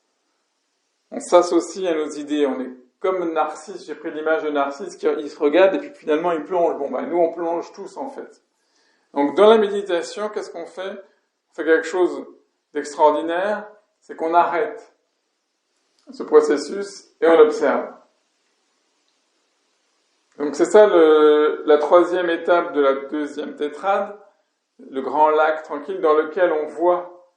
On s'associe à nos idées. On est comme Narcisse. J'ai pris l'image de Narcisse il se regarde et puis finalement il plonge. Nous on plonge tous en fait. Donc dans la méditation, qu'est-ce qu'on fait ? On fait quelque chose d'extraordinaire, c'est qu'on arrête ce processus et on observe. Donc c'est ça la 3e étape de la 2e tétrade, le grand lac tranquille dans lequel on voit.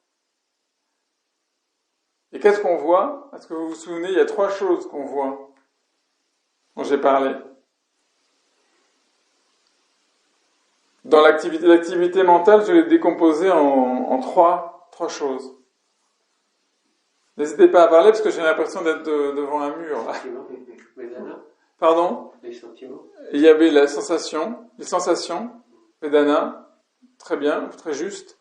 Et qu'est-ce qu'on voit ? Est-ce que vous vous souvenez, il y a 3 choses qu'on voit, dont j'ai parlé. Dans l'activité mentale, je l'ai décomposée en 3 choses. N'hésitez pas à parler parce que j'ai l'impression d'être devant un mur. Là. Pardon ? Les sentiments. Il y avait les sensations, Vedana, très bien, très juste.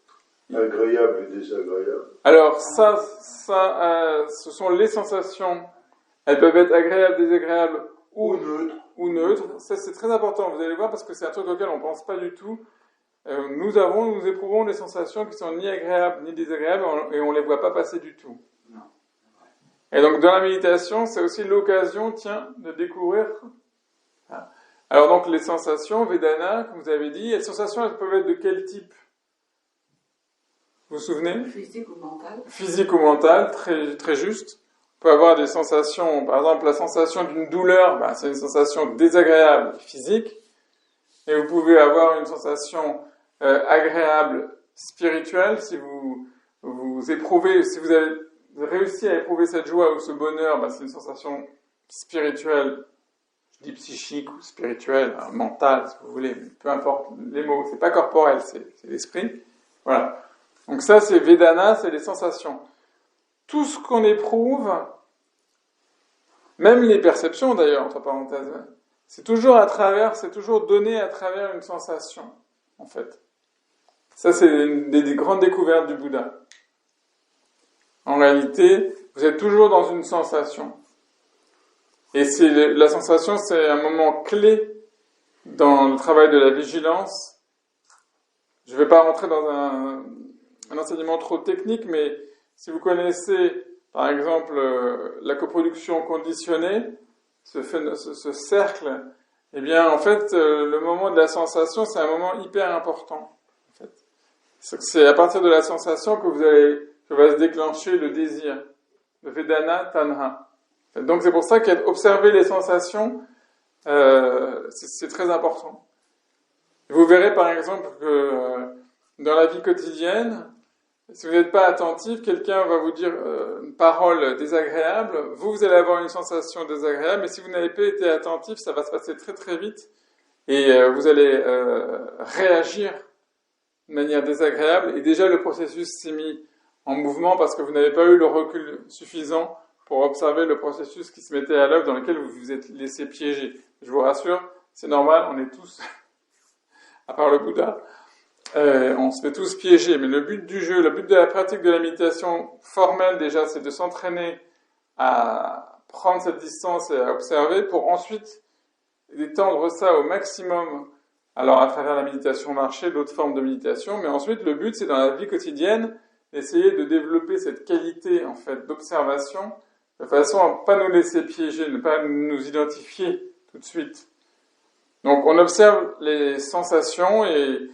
Agréable et désagréable. Alors ça, ce sont les sensations. Elles peuvent être agréables, désagréables ou neutres. Ça, c'est très important, vous allez voir, parce que c'est un truc auquel on ne pense pas du tout. nous éprouvons des sensations qui sont ni agréables ni désagréables et on les voit pas passer du tout. Non. Et donc dans la méditation, c'est aussi l'occasion, de découvrir. Alors donc les sensations, Vedana, comme vous avez dit, les sensations, elles peuvent être de quel type? Vous vous souvenez? Physique ou mental. Physique ou mentale, très, très juste. On peut avoir des sensations, par exemple la sensation d'une douleur, c'est une sensation désagréable physique. Et vous pouvez avoir une sensation agréable spirituelle si vous éprouvez, si vous avez réussi à éprouver cette joie ou ce bonheur, c'est une sensation spirituelle, je dis psychique ou spirituelle, mentale, si vous voulez, mais peu importe les mots, c'est pas corporel, c'est l'esprit. Voilà. Donc ça, c'est Vedana, c'est les sensations. Tout ce qu'on éprouve, même les perceptions d'ailleurs, entre parenthèses, c'est toujours donné à travers une sensation, en fait. Ça, c'est une des grandes découvertes du Bouddha. En réalité, vous êtes toujours dans une sensation. Et la sensation, c'est un moment clé dans le travail de la vigilance. Je ne vais pas rentrer dans un enseignement trop technique, mais si vous connaissez, par exemple, la coproduction conditionnée, ce cercle, eh bien, en fait, le moment de la sensation, c'est un moment hyper important. En fait. C'est à partir de la sensation que va se déclencher le désir, le Vedana Tanha. Donc, c'est pour ça qu'observer les sensations, c'est très important. Vous verrez, par exemple, que dans la vie quotidienne, si vous n'êtes pas attentif, quelqu'un va vous dire une parole désagréable, vous allez avoir une sensation désagréable, mais si vous n'avez pas été attentif, ça va se passer très très vite, et vous allez réagir de manière désagréable, et déjà le processus s'est mis en mouvement parce que vous n'avez pas eu le recul suffisant pour observer le processus qui se mettait à l'œuvre dans lequel vous vous êtes laissé piéger. Je vous rassure, c'est normal, on est tous, à part le Bouddha, on se fait tous piéger, mais le but du jeu, le but de la pratique de la méditation formelle déjà, c'est de s'entraîner à prendre cette distance et à observer pour ensuite étendre ça au maximum. Alors à travers la méditation marchée, d'autres formes de méditation, mais ensuite le but c'est dans la vie quotidienne d'essayer de développer cette qualité en fait d'observation de façon à ne pas nous laisser piéger, ne pas nous identifier tout de suite. Donc on observe les sensations et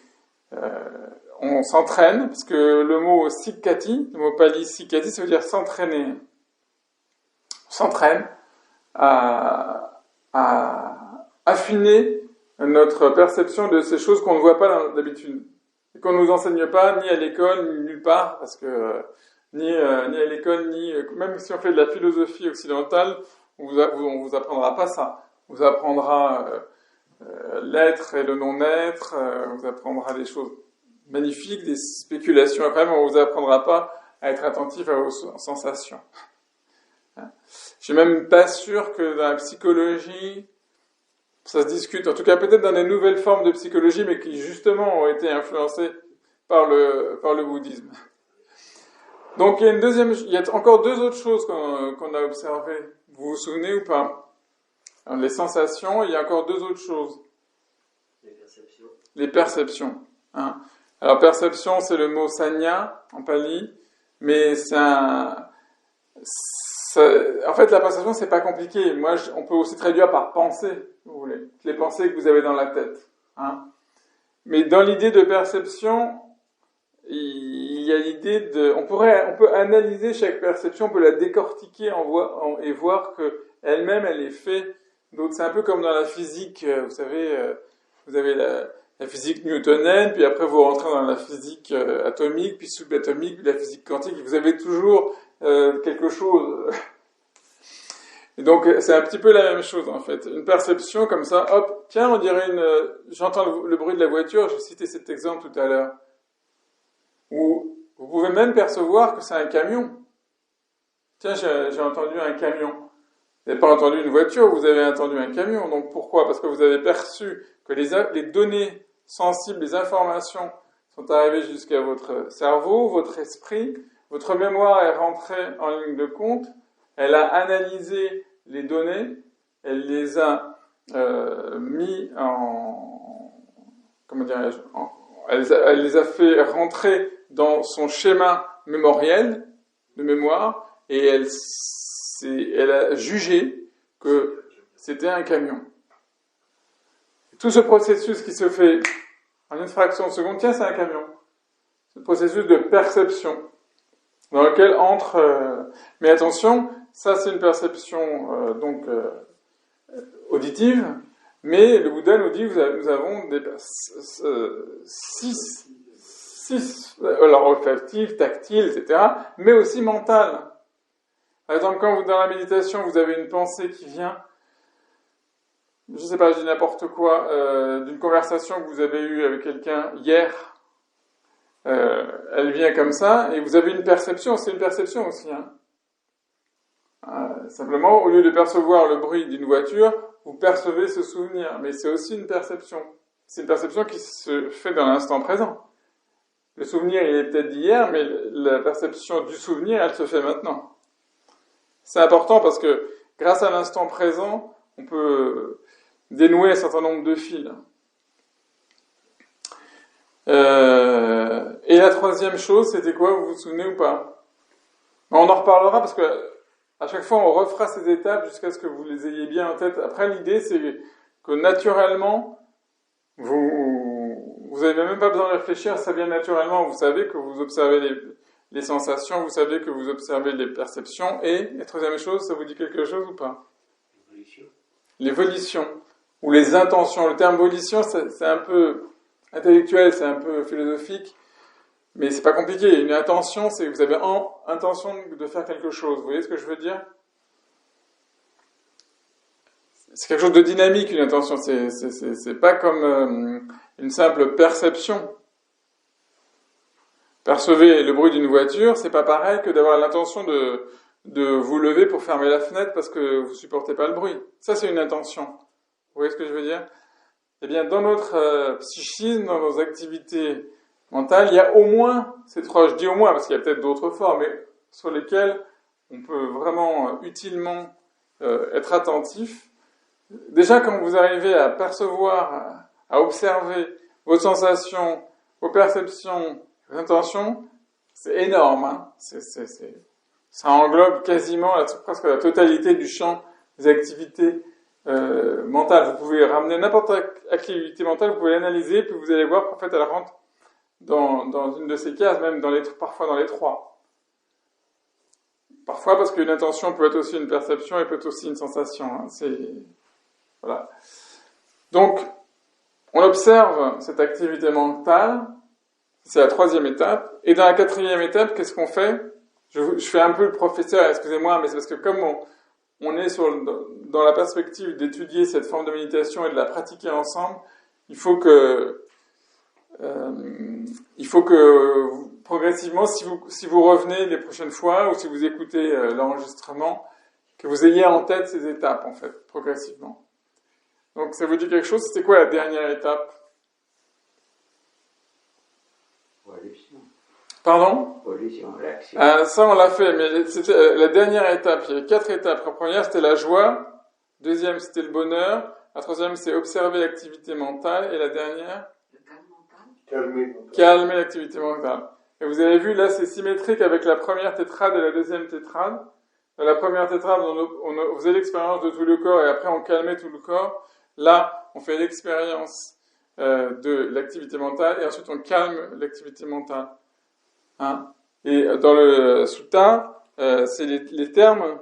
on s'entraîne, parce que le mot sikkati, le mot pali sikkati, ça veut dire s'entraîner. On s'entraîne à affiner notre perception de ces choses qu'on ne voit pas d'habitude, et qu'on ne nous enseigne pas ni à l'école, ni nulle part, parce que ni à l'école, ni même si on fait de la philosophie occidentale, on vous apprendra pas ça. On vous apprendra l'être et le non-être, on vous apprendra des choses magnifiques, des spéculations incroyables, mais on vous apprendra pas à être attentif à vos sensations. Je suis même pas sûr que dans la psychologie, ça se discute, en tout cas peut-être dans des nouvelles formes de psychologie, mais qui justement ont été influencées par le bouddhisme. Donc il y a encore deux autres choses qu'on a observées. Vous vous souvenez ou pas? Alors, les sensations, il y a encore deux autres choses. Les perceptions. Alors perception, c'est le mot sanya en pali, mais en fait la perception c'est pas compliqué. On peut aussi traduire par pensée, si vous voulez, les pensées que vous avez dans la tête. Mais dans l'idée de perception, il y a l'idée on peut analyser chaque perception, on peut la décortiquer et voir que elle-même elle est faite d'autres. C'est un peu comme dans la physique, vous savez, vous avez la physique newtonienne, puis après vous rentrez dans la physique atomique, puis subatomique, puis la physique quantique, vous avez toujours quelque chose. Et donc c'est un petit peu la même chose en fait. Une perception comme ça, hop, tiens, on dirait j'entends le bruit de la voiture, j'ai cité cet exemple tout à l'heure. Ou vous pouvez même percevoir que c'est un camion. Tiens, j'ai entendu un camion. Vous n'avez pas entendu une voiture, vous avez entendu un camion. Donc pourquoi? Parce que vous avez perçu que les données sensibles, les informations sont arrivées jusqu'à votre cerveau, votre esprit, votre mémoire est rentrée en ligne de compte, elle a analysé les données, elle les a mis en... comment dirais-je? elle les a fait rentrer dans son schéma mémoriel de mémoire et elle a jugé que c'était un camion. Tout ce processus qui se fait en une fraction de seconde, tiens, c'est un camion. Ce processus de perception dans lequel entre... mais attention, ça c'est une perception auditive, mais le Bouddha nous dit que nous avons six alors olfactives, tactiles, etc., mais aussi mentales. Par exemple, quand vous, dans la méditation, vous avez une pensée qui vient, je ne sais pas, je dis n'importe quoi, d'une conversation que vous avez eue avec quelqu'un hier, elle vient comme ça, et vous avez une perception, c'est une perception aussi. Simplement, au lieu de percevoir le bruit d'une voiture, vous percevez ce souvenir, mais c'est aussi une perception. C'est une perception qui se fait dans l'instant présent. Le souvenir, il est peut-être d'hier, mais la perception du souvenir, elle se fait maintenant. C'est important parce que, grâce à l'instant présent, on peut dénouer un certain nombre de fils. Et la troisième chose, c'était quoi, vous vous souvenez ou pas? On en reparlera parce que à chaque fois, on refera ces étapes jusqu'à ce que vous les ayez bien en tête. Après, l'idée, c'est que naturellement, vous n'avez même pas besoin de réfléchir, ça vient naturellement. Vous savez que vous observez les sensations, vous savez que vous observez les perceptions. Et la troisième chose, ça vous dit quelque chose ou pas? Les volitions, ou les intentions. Le terme volition, c'est un peu intellectuel, c'est un peu philosophique. Mais c'est pas compliqué. Une intention, c'est que vous avez intention de faire quelque chose. Vous voyez ce que je veux dire? C'est quelque chose de dynamique, une intention. C'est pas comme une simple perception. Percevez le bruit d'une voiture, c'est pas pareil que d'avoir l'intention de vous lever pour fermer la fenêtre parce que vous supportez pas le bruit. Ça, c'est une intention. Vous voyez ce que je veux dire? Eh bien, dans notre psychisme, dans nos activités mentale, il y a au moins ces trois, je dis au moins parce qu'il y a peut-être d'autres formes, mais sur lesquelles on peut vraiment utilement être attentif. Déjà, quand vous arrivez à percevoir, à observer vos sensations, vos perceptions, vos intentions, c'est énorme. Ça englobe quasiment presque la totalité du champ des activités mentales. Vous pouvez ramener n'importe quelle activité mentale, vous pouvez l'analyser, puis vous allez voir qu'en fait elle rentre dans une de ces cases, même parfois dans les trois. Parfois parce qu'une intention peut être aussi une perception et peut être aussi une sensation. Voilà. Donc, on observe cette activité mentale, c'est la troisième étape, et dans la quatrième étape, qu'est-ce qu'on fait? Je fais un peu le professeur, excusez-moi, mais c'est parce que comme on est dans la perspective d'étudier cette forme de méditation et de la pratiquer ensemble, il faut que progressivement, si vous revenez les prochaines fois ou si vous écoutez l'enregistrement, que vous ayez en tête ces étapes, en fait, progressivement. Donc, ça vous dit quelque chose? C'était quoi la dernière étape? Volition. Pardon? Volition, l'action. Ça, on l'a fait, mais c'était la dernière étape. Il y avait 4 étapes. La première, c'était la joie. Deuxième, c'était le bonheur. La troisième, c'est observer l'activité mentale. Et la dernière? Calmer l'activité mentale. Et vous avez vu, là, c'est symétrique avec la première tétrade et la deuxième tétrade. Dans la première tétrade, on faisait l'expérience de tout le corps et après on calmait tout le corps. Là, on fait l'expérience de l'activité mentale et ensuite on calme l'activité mentale. Et dans le sutta, c'est les termes.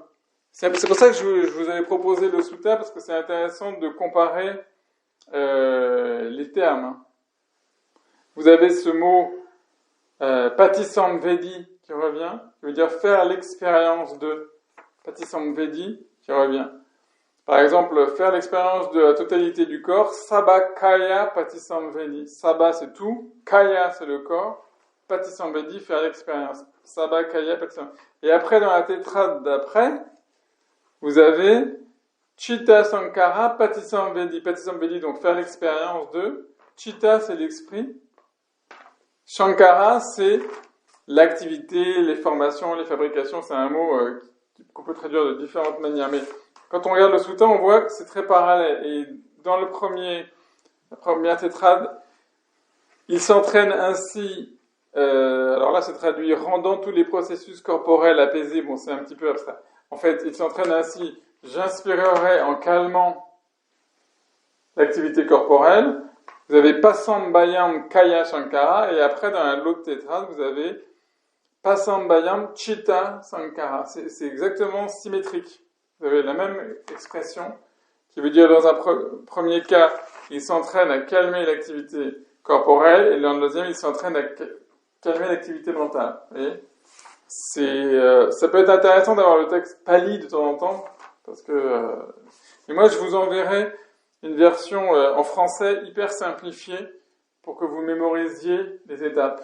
C'est pour ça que je vous avais proposé le sutta parce que c'est intéressant de comparer les termes. Vous avez ce mot patisamvedi qui revient, qui veut dire faire l'expérience de patisamvedi qui revient. Par exemple, faire l'expérience de la totalité du corps, sabba kaya patisamvedi. Sabba c'est tout, kaya c'est le corps, patisamvedi faire l'expérience. Sabba kaya patisamvedi. Et après dans la tétrade d'après, vous avez chitta sankara patisamvedi. Patisamvedi donc faire l'expérience de, chitta c'est l'esprit. Shankara, c'est l'activité, les formations, les fabrications. C'est un mot qu'on peut traduire de différentes manières. Mais quand on regarde le sutta, on voit que c'est très parallèle. Et dans la première tétrade, Il s'entraîne ainsi, alors là c'est traduit rendant tous les processus corporels apaisés, bon c'est un petit peu abstrait. En fait, il s'entraîne ainsi, j'inspirerai en calmant l'activité corporelle. Vous avez Pasambayam Kaya Shankara, et après dans l'autre tétrade, vous avez Pasambayam Chitta Sankara. C'est exactement symétrique. Vous avez la même expression qui veut dire dans un premier cas, il s'entraîne à calmer l'activité corporelle, et dans le deuxième, il s'entraîne à calmer l'activité mentale. Vous voyez, ça peut être intéressant d'avoir le texte pali de temps en temps, parce que... et moi, je vous enverrai une version en français hyper simplifiée pour que vous mémorisiez les étapes.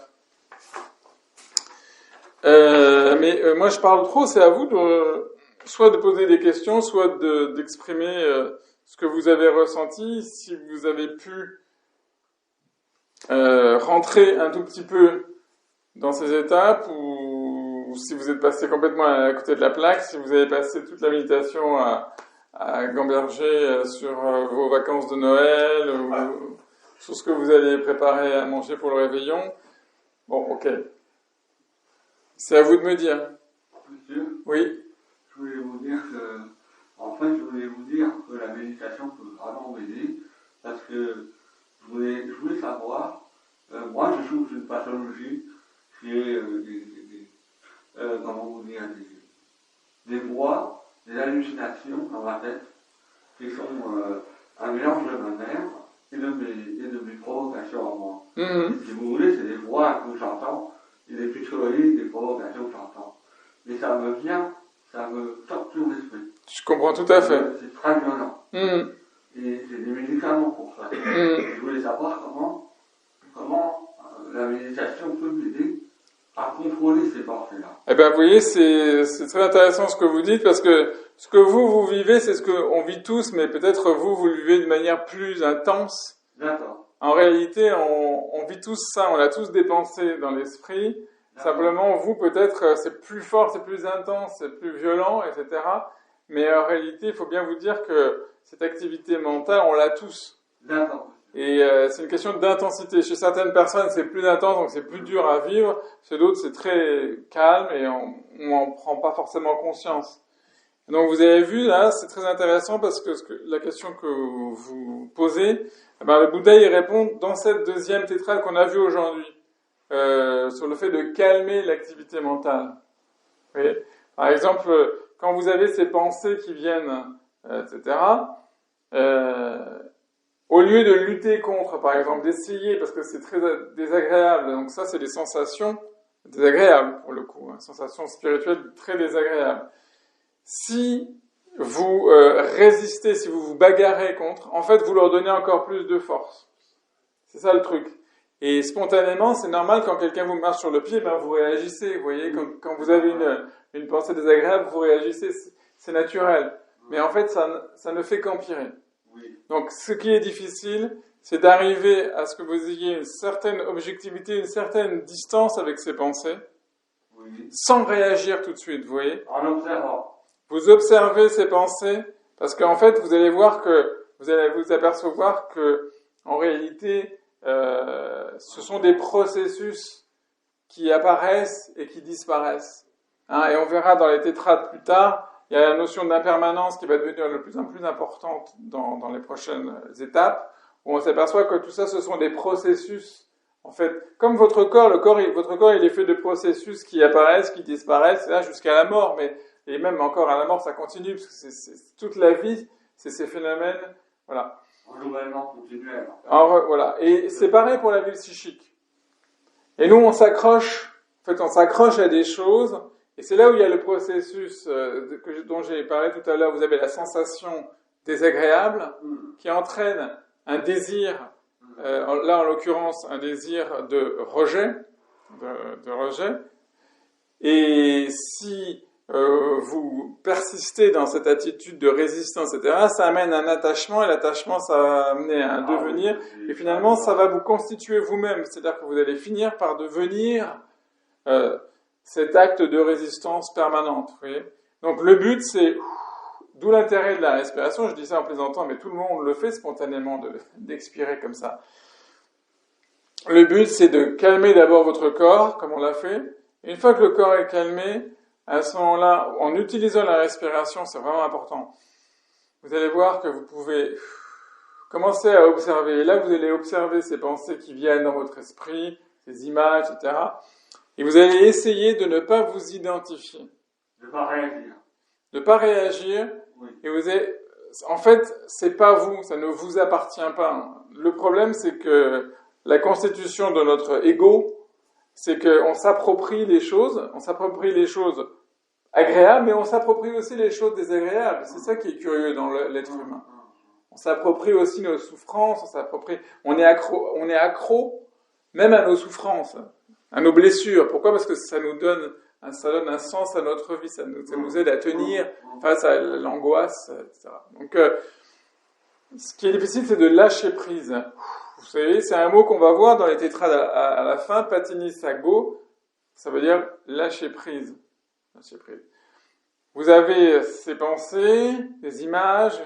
Moi, je parle trop, c'est à vous soit de poser des questions, soit d'exprimer ce que vous avez ressenti, si vous avez pu rentrer un tout petit peu dans ces étapes, ou si vous êtes passé complètement à côté de la plaque, si vous avez passé toute la méditation à gamberger sur vos vacances de Noël, ou sur ce que vous allez préparer à manger pour le réveillon. Bon, ok. C'est à vous de me dire. Monsieur, Oui. je voulais vous dire que la méditation peut vraiment m'aider, parce que je voulais savoir, moi je souffre d'une pathologie qui est comment vous dire, des voix, des hallucinations dans ma tête, qui sont un mélange de ma mère et de mes provocations à moi. Mm-hmm. Et si vous voulez, c'est des voix que j'entends, et des psychologies, des provocations que j'entends. Mais ça me torture l'esprit. Je comprends tout à fait. C'est très violent. Mm-hmm. Et j'ai des médicaments pour ça. Mm-hmm. Je voulais savoir comment la méditation peut m'aider à contrôler ces pensées-là. Eh bien, vous voyez, c'est très intéressant ce que vous dites, parce que ce que vous vivez, c'est ce qu'on vit tous, mais peut-être vous le vivez de manière plus intense. D'accord. En réalité, on vit tous ça, on l'a tous dépensé dans l'esprit. Simplement, vous, peut-être, c'est plus fort, c'est plus intense, c'est plus violent, etc. Mais en réalité, il faut bien vous dire que cette activité mentale, on l'a tous. D'accord. Et c'est une question d'intensité. Chez certaines personnes, c'est plus intense, donc c'est plus dur à vivre. Chez d'autres, c'est très calme et on n'en prend pas forcément conscience. Donc vous avez vu, là, c'est très intéressant parce que la question que vous posez, eh ben, le Bouddha y répond dans cette deuxième tétrade qu'on a vue aujourd'hui, sur le fait de calmer l'activité mentale. Vous voyez ? Par exemple, quand vous avez ces pensées qui viennent, etc., au lieu de lutter contre, par exemple, d'essayer, parce que c'est très désagréable, donc ça c'est des sensations désagréables pour le coup, hein, sensations spirituelles très désagréables. Si vous résistez, si vous vous bagarrez contre, en fait vous leur donnez encore plus de force. C'est ça le truc. Et spontanément, c'est normal quand quelqu'un vous marche sur le pied, ben vous réagissez, vous voyez, quand vous avez une pensée désagréable, vous réagissez, c'est naturel. Mais en fait, ça ne fait qu'empirer. Oui. Donc, ce qui est difficile, c'est d'arriver à ce que vous ayez une certaine objectivité, une certaine distance avec ces pensées, Oui. sans réagir tout de suite, vous voyez. En observant. Vous observez ces pensées, parce qu'en fait, vous allez voir que, vous allez vous apercevoir que, en réalité, ce sont des processus qui apparaissent et qui disparaissent. Hein, et on verra dans les tétrades plus tard, il y a la notion d'impermanence qui va devenir de plus en plus importante dans les prochaines étapes, où on s'aperçoit que tout ça, ce sont des processus. En fait, comme votre corps, votre corps, il est fait de processus qui apparaissent, qui disparaissent, là jusqu'à la mort, et même encore à la mort, ça continue, parce que c'est toute la vie, c'est ces phénomènes, voilà. Renouvellement continuel. Voilà. Et c'est pareil pour la vie psychique. Et nous, on s'accroche à des choses, et c'est là où il y a le processus dont j'ai parlé tout à l'heure. Vous avez la sensation désagréable qui entraîne un désir, là en l'occurrence un désir de rejet, et si vous persistez dans cette attitude de résistance, etc., ça amène un attachement, et l'attachement, ça va amener à un devenir, et finalement, ça va vous constituer vous-même, c'est-à-dire que vous allez finir par devenir cet acte de résistance permanente. Vous voyez ? Donc le but, c'est, d'où l'intérêt de la respiration, je dis ça en plaisantant, mais tout le monde le fait spontanément, d'expirer comme ça. le but, c'est de calmer d'abord votre corps, comme on l'a fait. Et une fois que le corps est calmé, à ce moment-là, en utilisant la respiration, c'est vraiment important. Vous allez voir que vous pouvez commencer à observer. Et là, vous allez observer ces pensées qui viennent dans votre esprit, ces images, etc. Et vous allez essayer de ne pas vous identifier. De ne pas réagir. De ne pas réagir. Oui. Et vous allez... En fait, c'est pas vous, ça ne vous appartient pas. Le problème, c'est que la constitution de notre ego, c'est qu'on s'approprie les choses agréables, mais on s'approprie aussi les choses désagréables. C'est ça qui est curieux dans l'être humain. On s'approprie aussi nos souffrances, on est accro même à nos souffrances, à nos blessures. Pourquoi ? Parce que ça donne un sens à notre vie, ça nous aide à tenir face à l'angoisse, etc. Donc, ce qui est difficile, c'est de lâcher prise. Vous savez, c'est un mot qu'on va voir dans les tétrades à la fin, patini-sago, ça veut dire lâcher prise. Lâcher prise. Vous avez ces pensées, des images,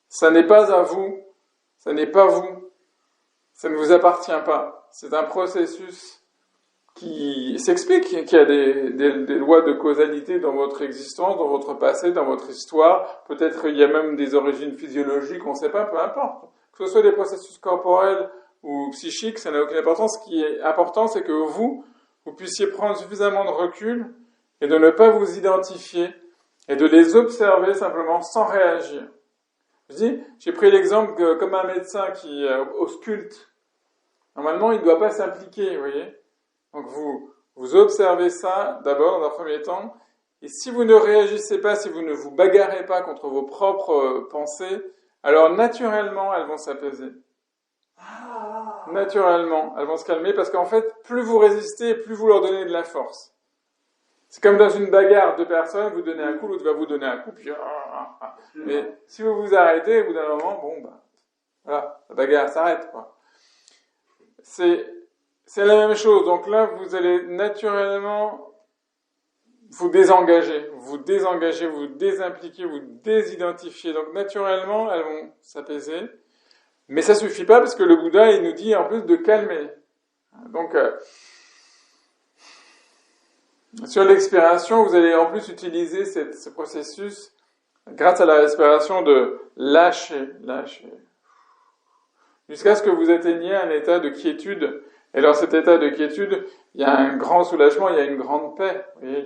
ça n'est pas à vous, ça n'est pas vous, ça ne vous appartient pas. C'est un processus qui s'explique, qu'il y a des lois de causalité dans votre existence, dans votre passé, dans votre histoire. Peut-être il y a même des origines physiologiques, on ne sait pas, peu importe. Que ce soit des processus corporels ou psychiques, ça n'a aucune importance. Ce qui est important, c'est que vous puissiez prendre suffisamment de recul et de ne pas vous identifier et de les observer simplement sans réagir. J'ai pris l'exemple que, comme un médecin qui ausculte, normalement il ne doit pas s'impliquer, vous voyez. Donc vous observez ça d'abord dans un premier temps, et si vous ne réagissez pas, si vous ne vous bagarrez pas contre vos propres pensées, alors naturellement elles vont s'apaiser. Naturellement, elles vont se calmer, parce qu'en fait, plus vous résistez, plus vous leur donnez de la force. C'est comme dans une bagarre, deux personnes, vous donnez un coup, l'autre va vous donner un coup, puis... Mais si vous vous arrêtez, au bout d'un moment, voilà, la bagarre s'arrête, quoi. C'est la même chose. Donc là, vous allez naturellement vous désengager, vous désimpliquer, vous désidentifier. Donc naturellement, elles vont s'apaiser. Mais ça suffit pas, parce que le Bouddha, il nous dit en plus de calmer. Donc, sur l'expiration, vous allez en plus utiliser ce processus grâce à la respiration de lâcher, jusqu'à ce que vous atteigniez un état de quiétude. Et dans cet état de quiétude, il y a un grand soulagement, il y a une grande paix. Vous voyez,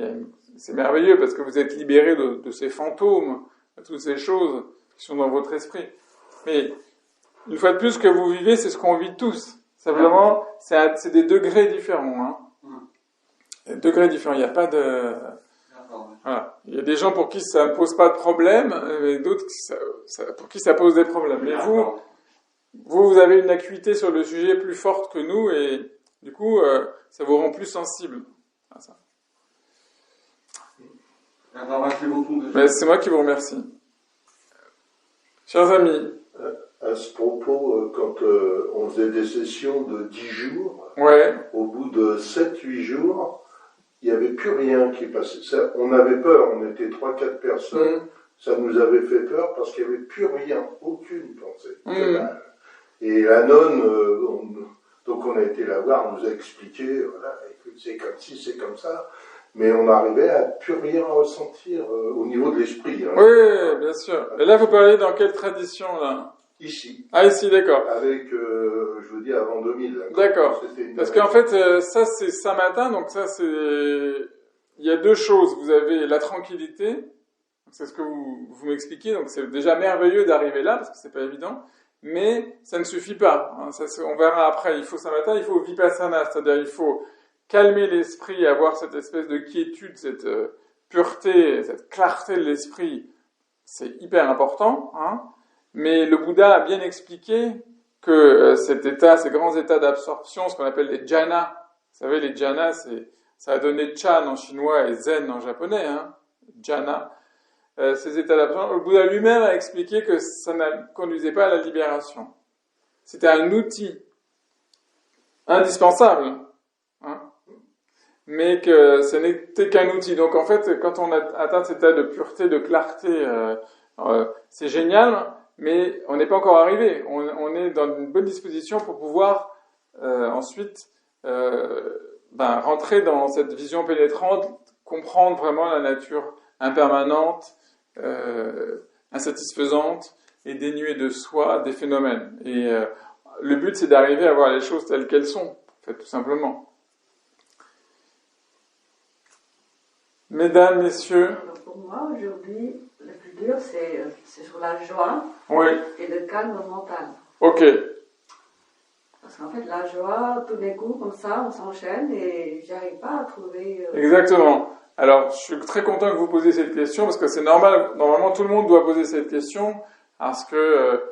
c'est merveilleux parce que vous êtes libéré de ces fantômes, de toutes ces choses qui sont dans votre esprit. Mais une fois de plus, ce que vous vivez, c'est ce qu'on vit tous. Simplement, c'est des degrés différents. Des degrés différents, il n'y a pas de... Voilà. Il y a des gens pour qui ça ne pose pas de problème, et d'autres pour qui ça pose des problèmes. Mais vous avez une acuité sur le sujet plus forte que nous, et du coup, ça vous rend plus sensible à ça. Merci beaucoup. Mais c'est moi qui vous remercie. Chers amis. À ce propos, quand on faisait des sessions de 10 jours, au bout de 7-8 jours, il n'y avait plus rien qui passait. Ça, on avait peur, on était 3-4 personnes, ça nous avait fait peur parce qu'il n'y avait plus rien, aucune pensée. Et la nonne, donc on a été la voir, on nous a expliqué, voilà, écoute, c'est comme ci, c'est comme ça, mais on arrivait à plus rien ressentir au niveau de l'esprit. Oui, bien sûr. Et là, vous parlez dans quelle tradition, là ? Ici. Ah, ici, d'accord. Avec, je veux dire, avant 2000. Là, d'accord. Parce qu'en fait, ça, c'est Samatha, donc ça, c'est... Il y a deux choses. Vous avez la tranquillité, c'est ce que vous m'expliquez, donc c'est déjà merveilleux d'arriver là, parce que c'est pas évident, mais ça ne suffit pas. Ça, on verra après. Il faut Samatha, il faut Vipassana, c'est-à-dire il faut calmer l'esprit, avoir cette espèce de quiétude, cette pureté, cette clarté de l'esprit. C'est hyper important, Mais le Bouddha a bien expliqué que ces grands états d'absorption, ce qu'on appelle les jhanas, vous savez, les jhanas, ça a donné Chan en chinois et Zen en japonais, jhana, ces états d'absorption. Le Bouddha lui-même a expliqué que ça ne conduisait pas à la libération. C'était un outil indispensable, mais que ce n'était qu'un outil. Donc en fait, quand on a atteint cet état de pureté, de clarté, c'est génial, mais on n'est pas encore arrivé. On est dans une bonne disposition pour pouvoir ensuite rentrer dans cette vision pénétrante, comprendre vraiment la nature impermanente, insatisfaisante et dénuée de soi des phénomènes. Et le but, c'est d'arriver à voir les choses telles qu'elles sont, en fait, tout simplement. Mesdames, messieurs. Alors pour moi, aujourd'hui, le plus dur, c'est sur la joie et le calme mental. Ok. Parce qu'en fait, la joie, tous les coups, comme ça, on s'enchaîne et j'arrive pas à trouver... Exactement. Alors, je suis très content que vous posiez cette question, parce que c'est normal, normalement tout le monde doit poser cette question, parce que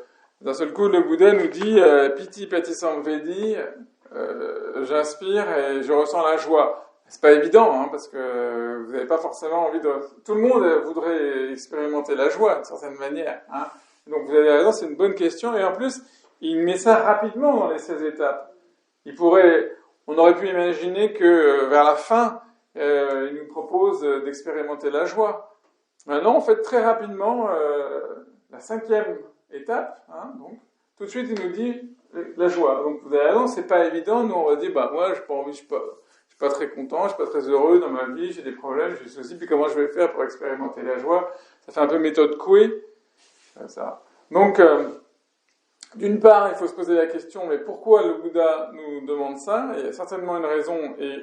d'un seul coup, le Bouddha nous dit « Piti pati samvedi », j'inspire et je ressens la joie. C'est pas évident, hein, parce que vous n'avez pas forcément envie de... Tout le monde voudrait expérimenter la joie, d'une certaine manière. Hein. Donc vous avez raison, c'est une bonne question, et en plus, il met ça rapidement dans les 16 étapes. On aurait pu imaginer que vers la fin, il nous propose d'expérimenter la joie. Maintenant, en fait, très rapidement, la 5e étape, hein, donc, tout de suite, il nous dit la joie. Donc, vous avez raison, c'est pas évident. Nous, on va dire, moi, j'ai pas envie, je suis pas très content, je suis pas très heureux dans ma vie, j'ai des problèmes, j'ai ceci, puis comment je vais faire pour expérimenter la joie? Ça fait un peu méthode Coué, ça. Donc, d'une part, il faut se poser la question, mais pourquoi le Bouddha nous demande ça? Il y a certainement une raison, et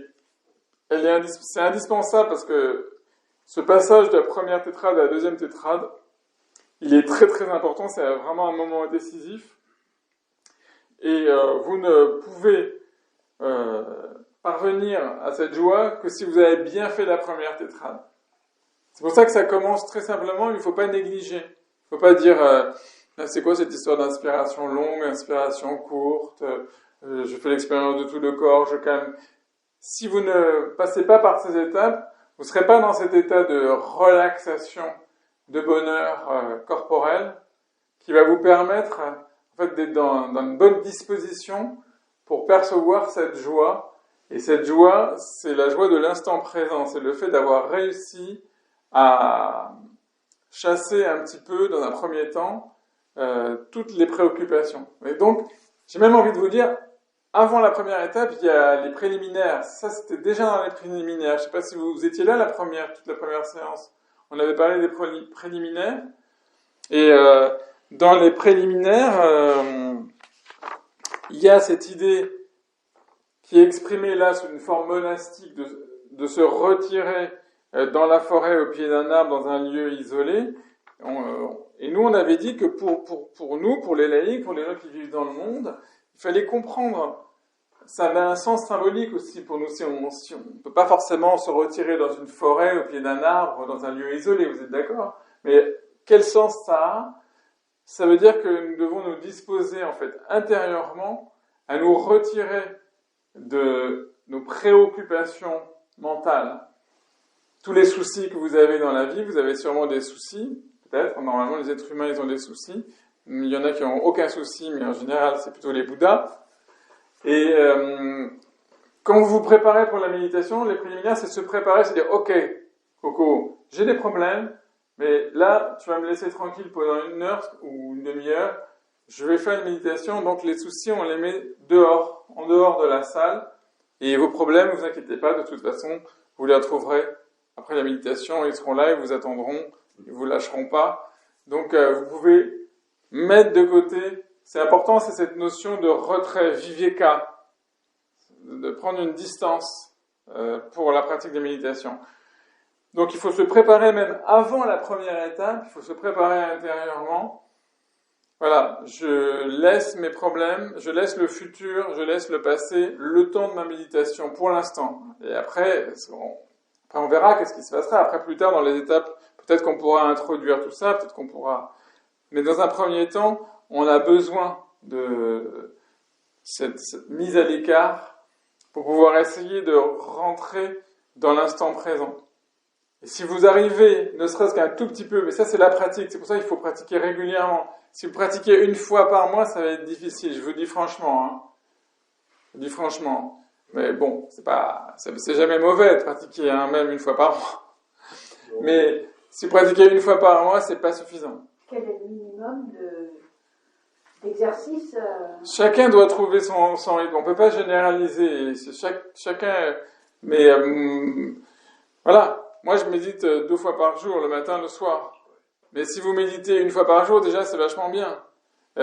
c'est indispensable parce que ce passage de la première tétrade à la deuxième tétrade, il est très très important, c'est vraiment un moment décisif, et vous ne pouvez parvenir à cette joie que si vous avez bien fait la première tétrade. C'est pour ça que ça commence très simplement, il ne faut pas négliger. Il ne faut pas dire c'est quoi cette histoire d'inspiration longue, inspiration courte, je fais l'expérience de tout le corps, je calme. Si vous ne passez pas par ces étapes, vous ne serez pas dans cet état de relaxation, de bonheur corporel qui va vous permettre en fait, d'être dans une bonne disposition pour percevoir cette joie. Et cette joie, c'est la joie de l'instant présent, c'est le fait d'avoir réussi à chasser un petit peu, dans un premier temps, toutes les préoccupations. Et donc, j'ai même envie de vous dire, avant la première étape, il y a les préliminaires. Ça, c'était déjà dans les préliminaires. Je ne sais pas si vous étiez là toute la première séance. On avait parlé des préliminaires. Et dans les préliminaires, il y a cette idée qui est exprimée là sous une forme monastique de se retirer dans la forêt au pied d'un arbre, dans un lieu isolé. Et nous, on avait dit que pour nous, pour les laïcs, pour les gens qui vivent dans le monde, il fallait comprendre. Ça avait un sens symbolique aussi pour nous. Si on ne peut pas forcément se retirer dans une forêt, au pied d'un arbre, dans un lieu isolé, vous êtes d'accord? Mais quel sens ça a? Ça veut dire que nous devons nous disposer, en fait, intérieurement, à nous retirer de nos préoccupations mentales. Tous les soucis que vous avez dans la vie, vous avez sûrement des soucis, peut-être. Normalement, les êtres humains, ils ont des soucis. Il y en a qui n'ont aucun souci, mais en général, c'est plutôt les Bouddhas. Et quand vous vous préparez pour la méditation, les préliminaires, c'est se préparer, c'est dire, ok, Coco, j'ai des problèmes, mais là, tu vas me laisser tranquille pendant 1 heure ou une demi-heure, je vais faire une méditation, donc les soucis, on les met dehors, en dehors de la salle, et vos problèmes, ne vous inquiétez pas, de toute façon, vous les retrouverez après la méditation, ils seront là, ils vous attendront, ils vous lâcheront pas. Donc, vous pouvez mettre de côté. C'est important, c'est cette notion de retrait, viveka, de prendre une distance pour la pratique des méditations. Donc il faut se préparer même avant la première étape, il faut se préparer intérieurement. Voilà, je laisse mes problèmes, je laisse le futur, je laisse le passé, le temps de ma méditation pour l'instant. Et après on verra qu'est-ce qui se passera. Après, plus tard, dans les étapes, peut-être qu'on pourra introduire tout ça, peut-être qu'on pourra... Mais dans un premier temps, on a besoin de cette mise à l'écart pour pouvoir essayer de rentrer dans l'instant présent. Et si vous arrivez, ne serait-ce qu'un tout petit peu, mais ça c'est la pratique, c'est pour ça qu'il faut pratiquer régulièrement. Si vous pratiquez 1 fois par mois, ça va être difficile, je vous dis franchement. Hein. Je vous dis franchement. Mais bon, c'est jamais mauvais de pratiquer même 1 fois par mois. Mais si vous pratiquez 1 fois par mois, c'est pas suffisant. Quel est le minimum exercice. Chacun doit trouver son rythme. On ne peut pas généraliser. Chacun. Mais voilà. Moi, je médite 2 fois par jour, le matin, le soir. Mais si vous méditez 1 fois par jour, déjà, c'est vachement bien.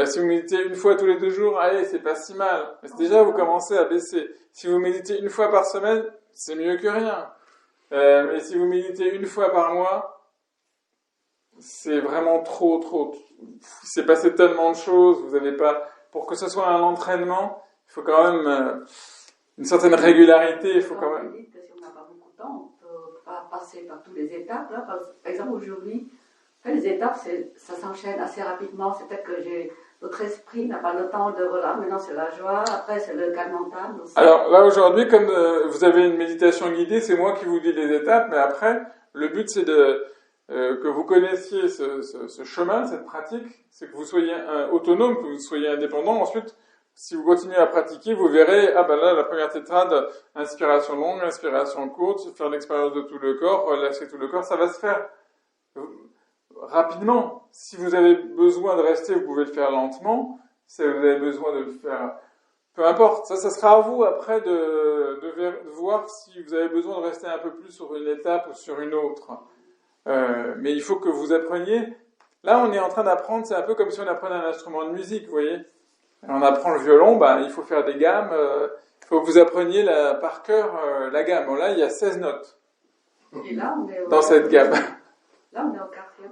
Si vous méditez 1 fois tous les 2 jours, allez, c'est pas si mal. Mais déjà, vous commencez à baisser. Si vous méditez 1 fois par semaine, c'est mieux que rien. Mais si vous méditez 1 fois par mois, c'est vraiment trop. Il s'est passé tellement de choses. Vous n'avez pas. Pour que ce soit un entraînement, il faut quand même une certaine régularité. Il faut quand même. Si on n'a pas beaucoup de temps, on ne peut pas passer par toutes les étapes. Là. Par exemple, aujourd'hui, les étapes, ça s'enchaîne assez rapidement. C'est peut-être que notre esprit n'a pas le temps de relâcher. Maintenant, c'est la joie. Après, c'est le calme mental. Aussi. Alors là, aujourd'hui, comme vous avez une méditation guidée, c'est moi qui vous dis les étapes. Mais après, le but, c'est que vous connaissiez ce chemin, cette pratique. C'est que vous soyez autonome, que vous soyez indépendant. Ensuite, si vous continuez à pratiquer, vous verrez, ah ben là, la première tétrade, inspiration longue, inspiration courte, faire l'expérience de tout le corps, relâcher tout le corps, ça va se faire rapidement. Si vous avez besoin de rester, vous pouvez le faire lentement. Si vous avez besoin de le faire, peu importe. Ça sera à vous après de voir si vous avez besoin de rester un peu plus sur une étape ou sur une autre. Mais il faut que vous appreniez. Là, on est en train d'apprendre, c'est un peu comme si on apprenait un instrument de musique, vous voyez. On apprend le violon, il faut faire des gammes. Il faut que vous appreniez par cœur la gamme. Bon, là, il y a 16 notes. Et là, on est dans cette gamme. Là, on est au 4e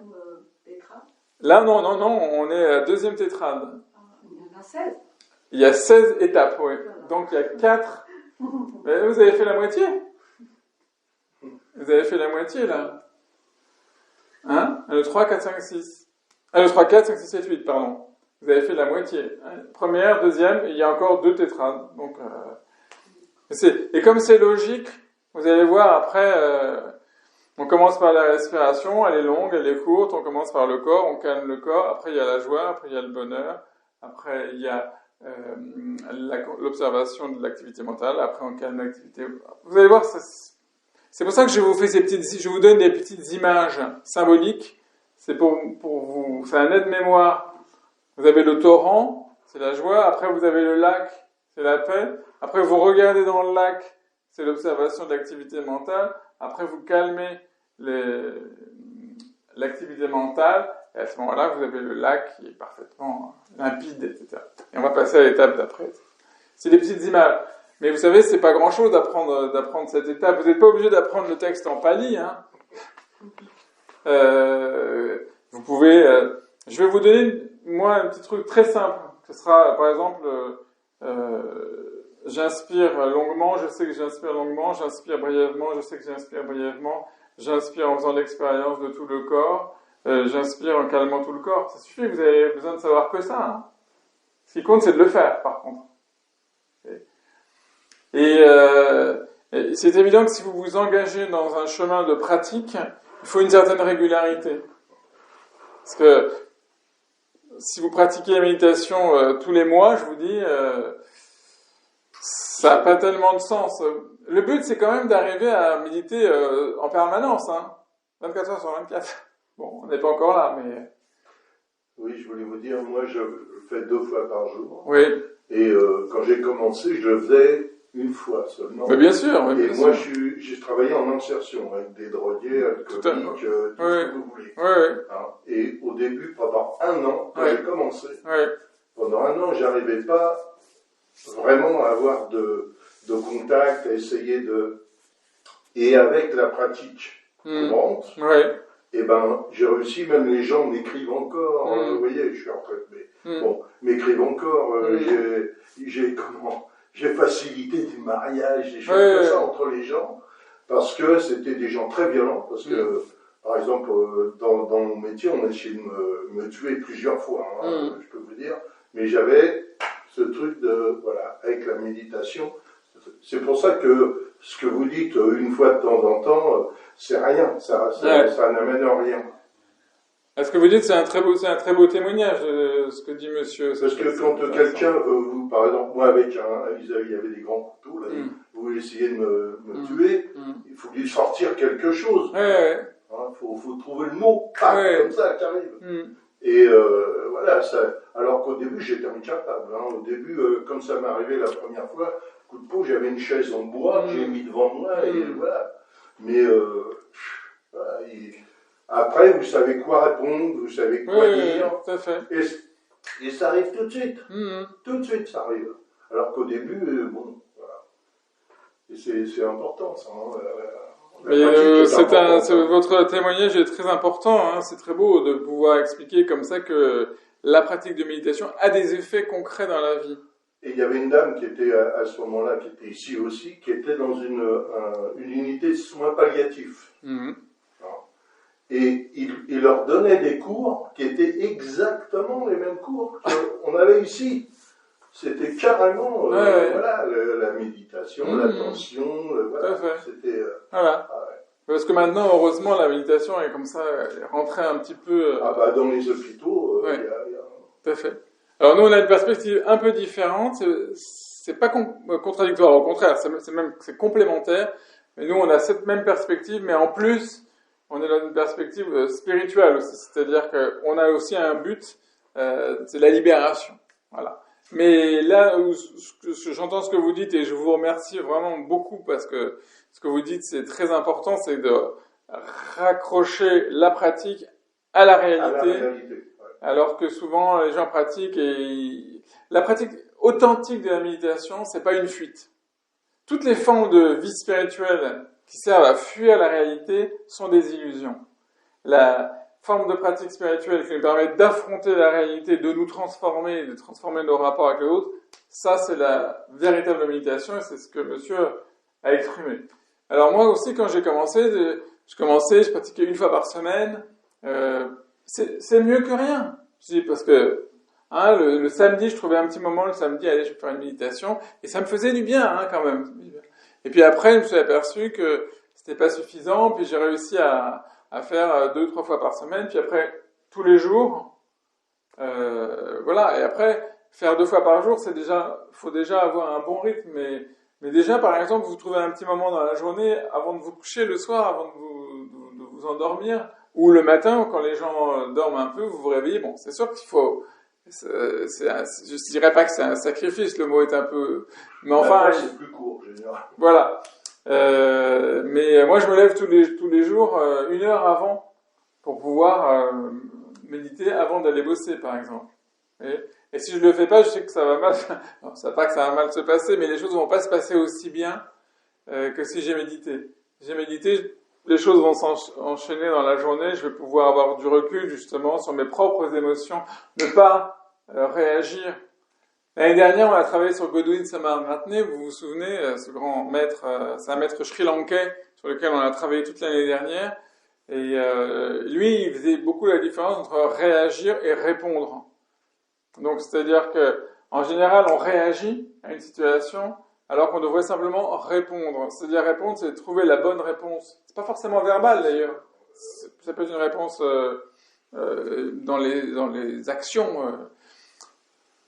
tétrade. Là, non, on est à 2e tétrade. Il y en a 16. Il y a 16 étapes, oui. Donc, il y a 4. Mais vous avez fait la moitié. Vous avez fait la moitié, là. 1, 2, 3, 4, 5, 6. 1, 2, 3, 4, 5, 6, 7, 8, pardon. Vous avez fait la moitié. Première, 2e, et il y a encore 2 tétrades. Donc, et comme c'est logique, vous allez voir après, on commence par la respiration, elle est longue, elle est courte, on commence par le corps, on calme le corps, après il y a la joie, après il y a le bonheur, après il y a l'observation de l'activité mentale, après on calme l'activité. Vous allez voir, c'est pour ça que je vous donne des petites images symboliques, c'est pour vous, c'est un aide-mémoire. Vous avez le torrent, c'est la joie, après vous avez le lac, c'est la paix, après vous regardez dans le lac, c'est l'observation de l'activité mentale, après vous calmez l'activité mentale, et à ce moment-là, vous avez le lac qui est parfaitement limpide, etc. Et on va passer à l'étape d'après. C'est des petites images. Mais vous savez, c'est pas grand-chose d'apprendre cette étape. Vous n'êtes pas obligé d'apprendre le texte en pali. Vous pouvez... je vais vous donner, moi, un petit truc très simple. Ce sera, par exemple, j'inspire longuement, je sais que j'inspire longuement, j'inspire brièvement, je sais que j'inspire brièvement, j'inspire en faisant l'expérience de tout le corps, j'inspire en calmant tout le corps. Ça suffit, vous avez besoin de savoir que ça. Ce qui compte, c'est de le faire, par contre. Et c'est évident que si vous vous engagez dans un chemin de pratique, il faut une certaine régularité. Parce que si vous pratiquez la méditation tous les mois, je vous dis, ça n'a pas tellement de sens. Le but, c'est quand même d'arriver à méditer en permanence, 24 heures sur 24. Bon, on n'est pas encore là, mais... Oui, je voulais vous dire, moi, je le fais 2 fois par jour. Oui. Et quand j'ai commencé, je le faisais 1 fois seulement. Mais bien sûr, oui, et bien moi, sûr. j'ai travaillé en insertion avec des drogués, alcooliques, tout ce que vous voulez. Oui. Et au début, pendant 1 an, quand j'ai commencé, oui. Pendant 1 an, j'arrivais pas vraiment à avoir de contact, à essayer de... Et avec la pratique courante, et j'ai réussi, même les gens m'écrivent encore, vous voyez, je suis en retraite, mais bon, m'écrivent encore, j'ai facilité du mariage, des choses comme ça entre les gens, parce que c'était des gens très violents, parce que, par exemple, dans mon métier, on a essayé de me tuer plusieurs fois, je peux vous dire, mais j'avais ce truc avec la méditation, c'est pour ça que ce que vous dites 1 fois de temps en temps, c'est rien, ça n'amène à rien. Est-ce que vous dites c'est un très beau témoignage ce que dit monsieur? Parce que quand quelqu'un veut par exemple, moi avec il y avait des grands couteaux, là, vous essayez de me tuer, il faut lui sortir quelque chose. Il faut trouver le mot, comme ça, qui arrive. Et voilà, ça, alors qu'au début, j'étais incapable. Hein. Au début, comme ça m'est arrivé la première fois, coup de peau, j'avais une chaise en bois que j'ai mis devant moi, et voilà. Mais voilà, après, vous savez quoi répondre, vous savez quoi dire. Tout à fait. Et ça arrive tout de suite. Tout de suite, ça arrive. Alors qu'au début, bon, voilà. Et c'est important, ça. Hein, votre témoignage est très important, hein, c'est très beau de pouvoir expliquer comme ça que la pratique de méditation a des effets concrets dans la vie. Et il y avait une dame qui était à ce moment-là, qui était ici aussi, qui était dans une unité de soins palliatifs. Et il leur donnait des cours qui étaient exactement les mêmes cours qu'on avait ici. C'était carrément voilà, la méditation, l'attention, voilà. C'était, voilà. Parce que maintenant, heureusement, la méditation est comme ça, rentrée un petit peu... dans les hôpitaux, il y a... Tout à fait. Alors nous, on a une perspective un peu différente. C'est pas contradictoire, au contraire, c'est complémentaire. Mais nous, on a cette même perspective, mais en plus, on est dans une perspective spirituelle aussi. C'est-à-dire qu'on a aussi un but, c'est la libération. Voilà. Mais là où j'entends ce que vous dites, et je vous remercie vraiment beaucoup parce que ce que vous dites, c'est très important, c'est de raccrocher la pratique à la réalité. Alors que souvent, les gens pratiquent et la pratique authentique de la méditation, c'est pas une fuite. Toutes les formes de vie spirituelle qui servent à fuir la réalité sont des illusions. La forme de pratique spirituelle qui nous permet d'affronter la réalité, de nous transformer, de transformer nos rapports avec l'autre, ça c'est la véritable méditation et c'est ce que monsieur a exprimé. Alors moi aussi, quand j'ai commencé, je pratiquais une fois par semaine. C'est mieux que rien. Je dis parce que le samedi, je trouvais un petit moment le samedi, allez, je vais faire une méditation et ça me faisait du bien quand même. Et puis après, je me suis aperçu que c'était pas suffisant. Puis j'ai réussi à faire 2-3 fois par semaine. Puis après, tous les jours, voilà. Et après, faire 2 fois par jour, faut déjà avoir un bon rythme. Mais déjà, par exemple, vous trouvez un petit moment dans la journée avant de vous coucher le soir, avant de vous endormir. Ou le matin, quand les gens dorment un peu, vous vous réveillez. Bon, c'est sûr qu'il faut... je dirais pas que c'est un sacrifice, le mot est un peu... Mais enfin... c'est plus court, en général. Voilà. Mais moi, je me lève tous les jours 1 heure avant pour pouvoir méditer avant d'aller bosser, par exemple. Et si je le fais pas, je sais que ça va mal... Non, ça pas que ça va mal se passer, mais les choses vont pas se passer aussi bien que si j'ai médité. J'ai médité... Les choses vont s'enchaîner dans la journée, je vais pouvoir avoir du recul justement sur mes propres émotions, ne pas réagir. L'année dernière, on a travaillé sur Godwin Samararatne, vous vous souvenez, ce grand maître, c'est un maître sri-lankais sur lequel on a travaillé toute l'année dernière, et lui, il faisait beaucoup la différence entre réagir et répondre. Donc, c'est-à-dire que, en général, on réagit à une situation, alors qu'on devrait simplement répondre. C'est-à-dire répondre, c'est trouver la bonne réponse. C'est pas forcément verbal d'ailleurs. Ça peut être une réponse dans les actions.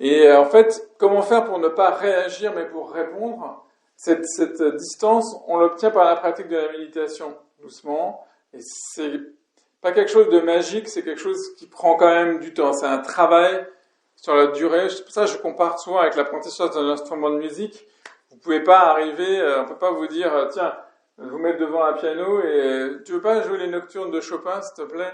Et en fait, comment faire pour ne pas réagir mais pour répondre? Cette distance, on l'obtient par la pratique de la méditation, doucement. Et c'est pas quelque chose de magique, c'est quelque chose qui prend quand même du temps. C'est un travail sur la durée. C'est pour ça que je compare souvent avec l'apprentissage d'un instrument de musique. Vous pouvez pas arriver, on peut pas vous dire, tiens, vous mettre devant un piano et tu veux pas jouer les nocturnes de Chopin, s'il te plaît?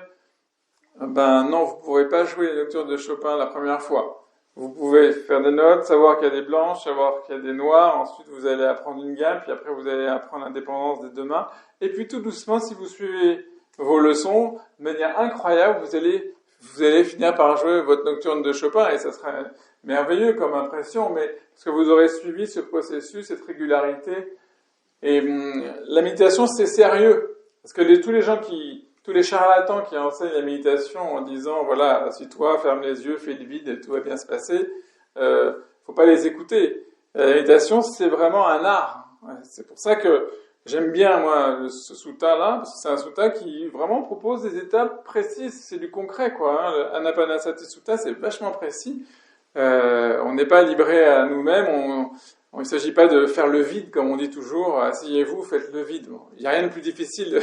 Ben non, vous pourrez pas jouer les nocturnes de Chopin la première fois. Vous pouvez faire des notes, savoir qu'il y a des blanches, savoir qu'il y a des noires, ensuite vous allez apprendre une gamme, puis après vous allez apprendre l'indépendance des 2 mains, et puis tout doucement, si vous suivez vos leçons, de manière incroyable, vous allez finir par jouer votre nocturne de Chopin, et ça sera merveilleux comme impression, mais parce que vous aurez suivi ce processus, cette régularité. Et la méditation, c'est sérieux. Parce que tous les charlatans qui enseignent la méditation en disant, voilà, assis-toi, ferme les yeux, fais le vide, tout va bien se passer, faut pas les écouter. La méditation, c'est vraiment un art. C'est pour ça que j'aime bien, moi, ce sutta-là, parce que c'est un sutta qui vraiment propose des étapes précises. C'est du concret, quoi. Hein. Le Anapanasati Sutta, c'est vachement précis. On n'est pas livré à nous-mêmes, il ne s'agit pas de faire le vide, comme on dit toujours, asseyez-vous, faites le vide. Bon, il n'y a rien de plus difficile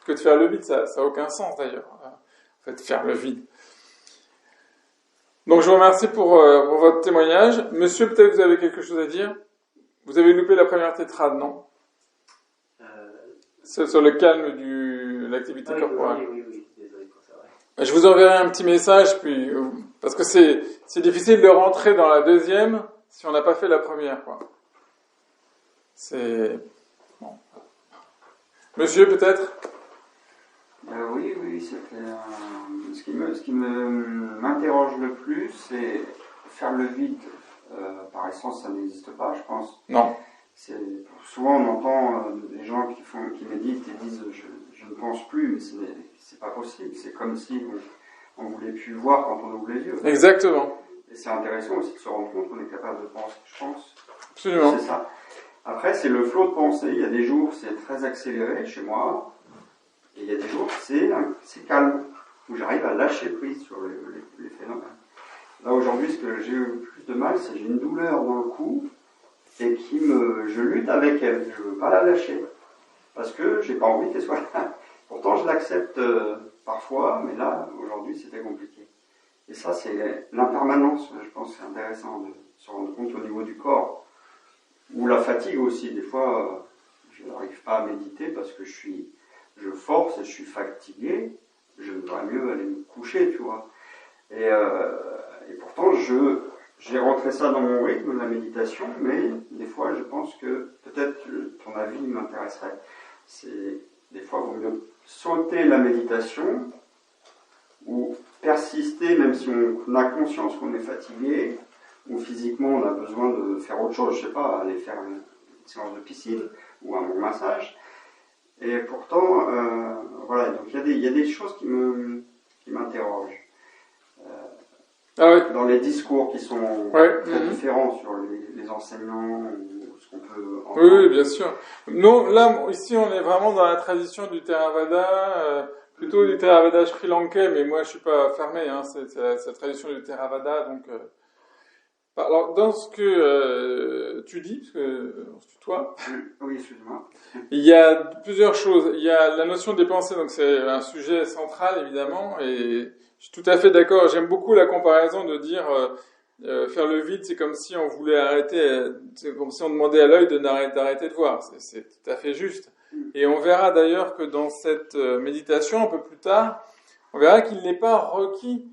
que de faire le vide, ça n'a aucun sens d'ailleurs, en fait, faire le vide. Donc je vous remercie pour votre témoignage. Monsieur, peut-être vous avez quelque chose à dire? Vous avez loupé la première tétrade, non? Sur le calme de l'activité corporelle. Oui, désolé pour ça. Je vous enverrai un petit message, puis parce que c'est difficile de rentrer dans la deuxième si on n'a pas fait la première, quoi. C'est bon. Monsieur, peut-être. Oui, c'était ce qui m'interroge le plus, c'est faire le vide. Par essence, ça n'existe pas, je pense. Non. Souvent, on entend des gens qui méditent et disent je ne pense plus, mais c'est pas possible. C'est comme si on voulait plus voir quand on ouvre les yeux. Exactement. Et c'est intéressant aussi de se rendre compte qu'on est capable de penser, je pense. Absolument. C'est ça. Après, c'est le flot de pensée. Il y a des jours, c'est très accéléré chez moi. Et il y a des jours, c'est calme, où j'arrive à lâcher prise sur les phénomènes. Là, aujourd'hui, ce que j'ai eu le plus de mal, c'est que j'ai une douleur dans le cou et je lutte avec elle. Je ne veux pas la lâcher parce que j'ai pas envie qu'elle soit là. Pourtant, je l'accepte parfois, mais là, aujourd'hui, c'était compliqué. Et ça, c'est l'impermanence. Je pense que c'est intéressant de se rendre compte au niveau du corps. Ou la fatigue aussi. Des fois, je n'arrive pas à méditer parce que je force et je suis fatigué. Je devrais mieux aller me coucher, tu vois. Et pourtant, j'ai rentré ça dans mon rythme de la méditation, mais des fois, je pense que peut-être ton avis m'intéresserait. C'est des fois, il vaut mieux sauter la méditation ou persister, même si on a conscience qu'on est fatigué, ou physiquement on a besoin de faire autre chose, je sais pas, aller faire une séance de piscine ou un bon massage. Et pourtant, voilà, donc il y a des choses qui m'interrogent. Dans les discours qui sont très différents sur les enseignants ou ce qu'on peut entendre. Oui, bien sûr. Nous, là, ici, on est vraiment dans la tradition du Theravada, plutôt du Theravada sri-lankais, mais moi, je suis pas fermé, hein, c'est la tradition du Theravada, donc... Alors, dans ce que tu dis, parce que on se tutoie, oui, excuse-moi. Il y a plusieurs choses. Il y a la notion des pensées, donc c'est un sujet central, évidemment, et je suis tout à fait d'accord. J'aime beaucoup la comparaison de dire faire le vide, c'est comme si on voulait arrêter, c'est comme si on demandait à l'œil d'arrêter de voir. C'est tout à fait juste. Et on verra d'ailleurs que dans cette méditation, un peu plus tard, on verra qu'il n'est pas requis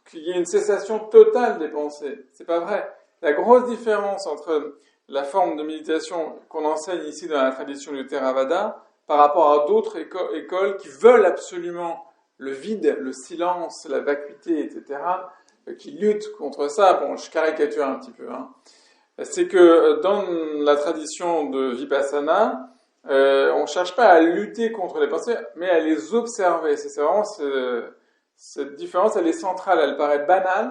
qu'il y ait une cessation totale des pensées. C'est pas vrai. La grosse différence entre la forme de méditation qu'on enseigne ici dans la tradition du Theravada par rapport à d'autres écoles qui veulent absolument le vide, le silence, la vacuité, etc., qui luttent contre ça. Bon, je caricature un petit peu, hein. C'est que dans la tradition de Vipassana, on ne cherche pas à lutter contre les pensées, mais à les observer. C'est vraiment cette différence, elle est centrale, elle paraît banale,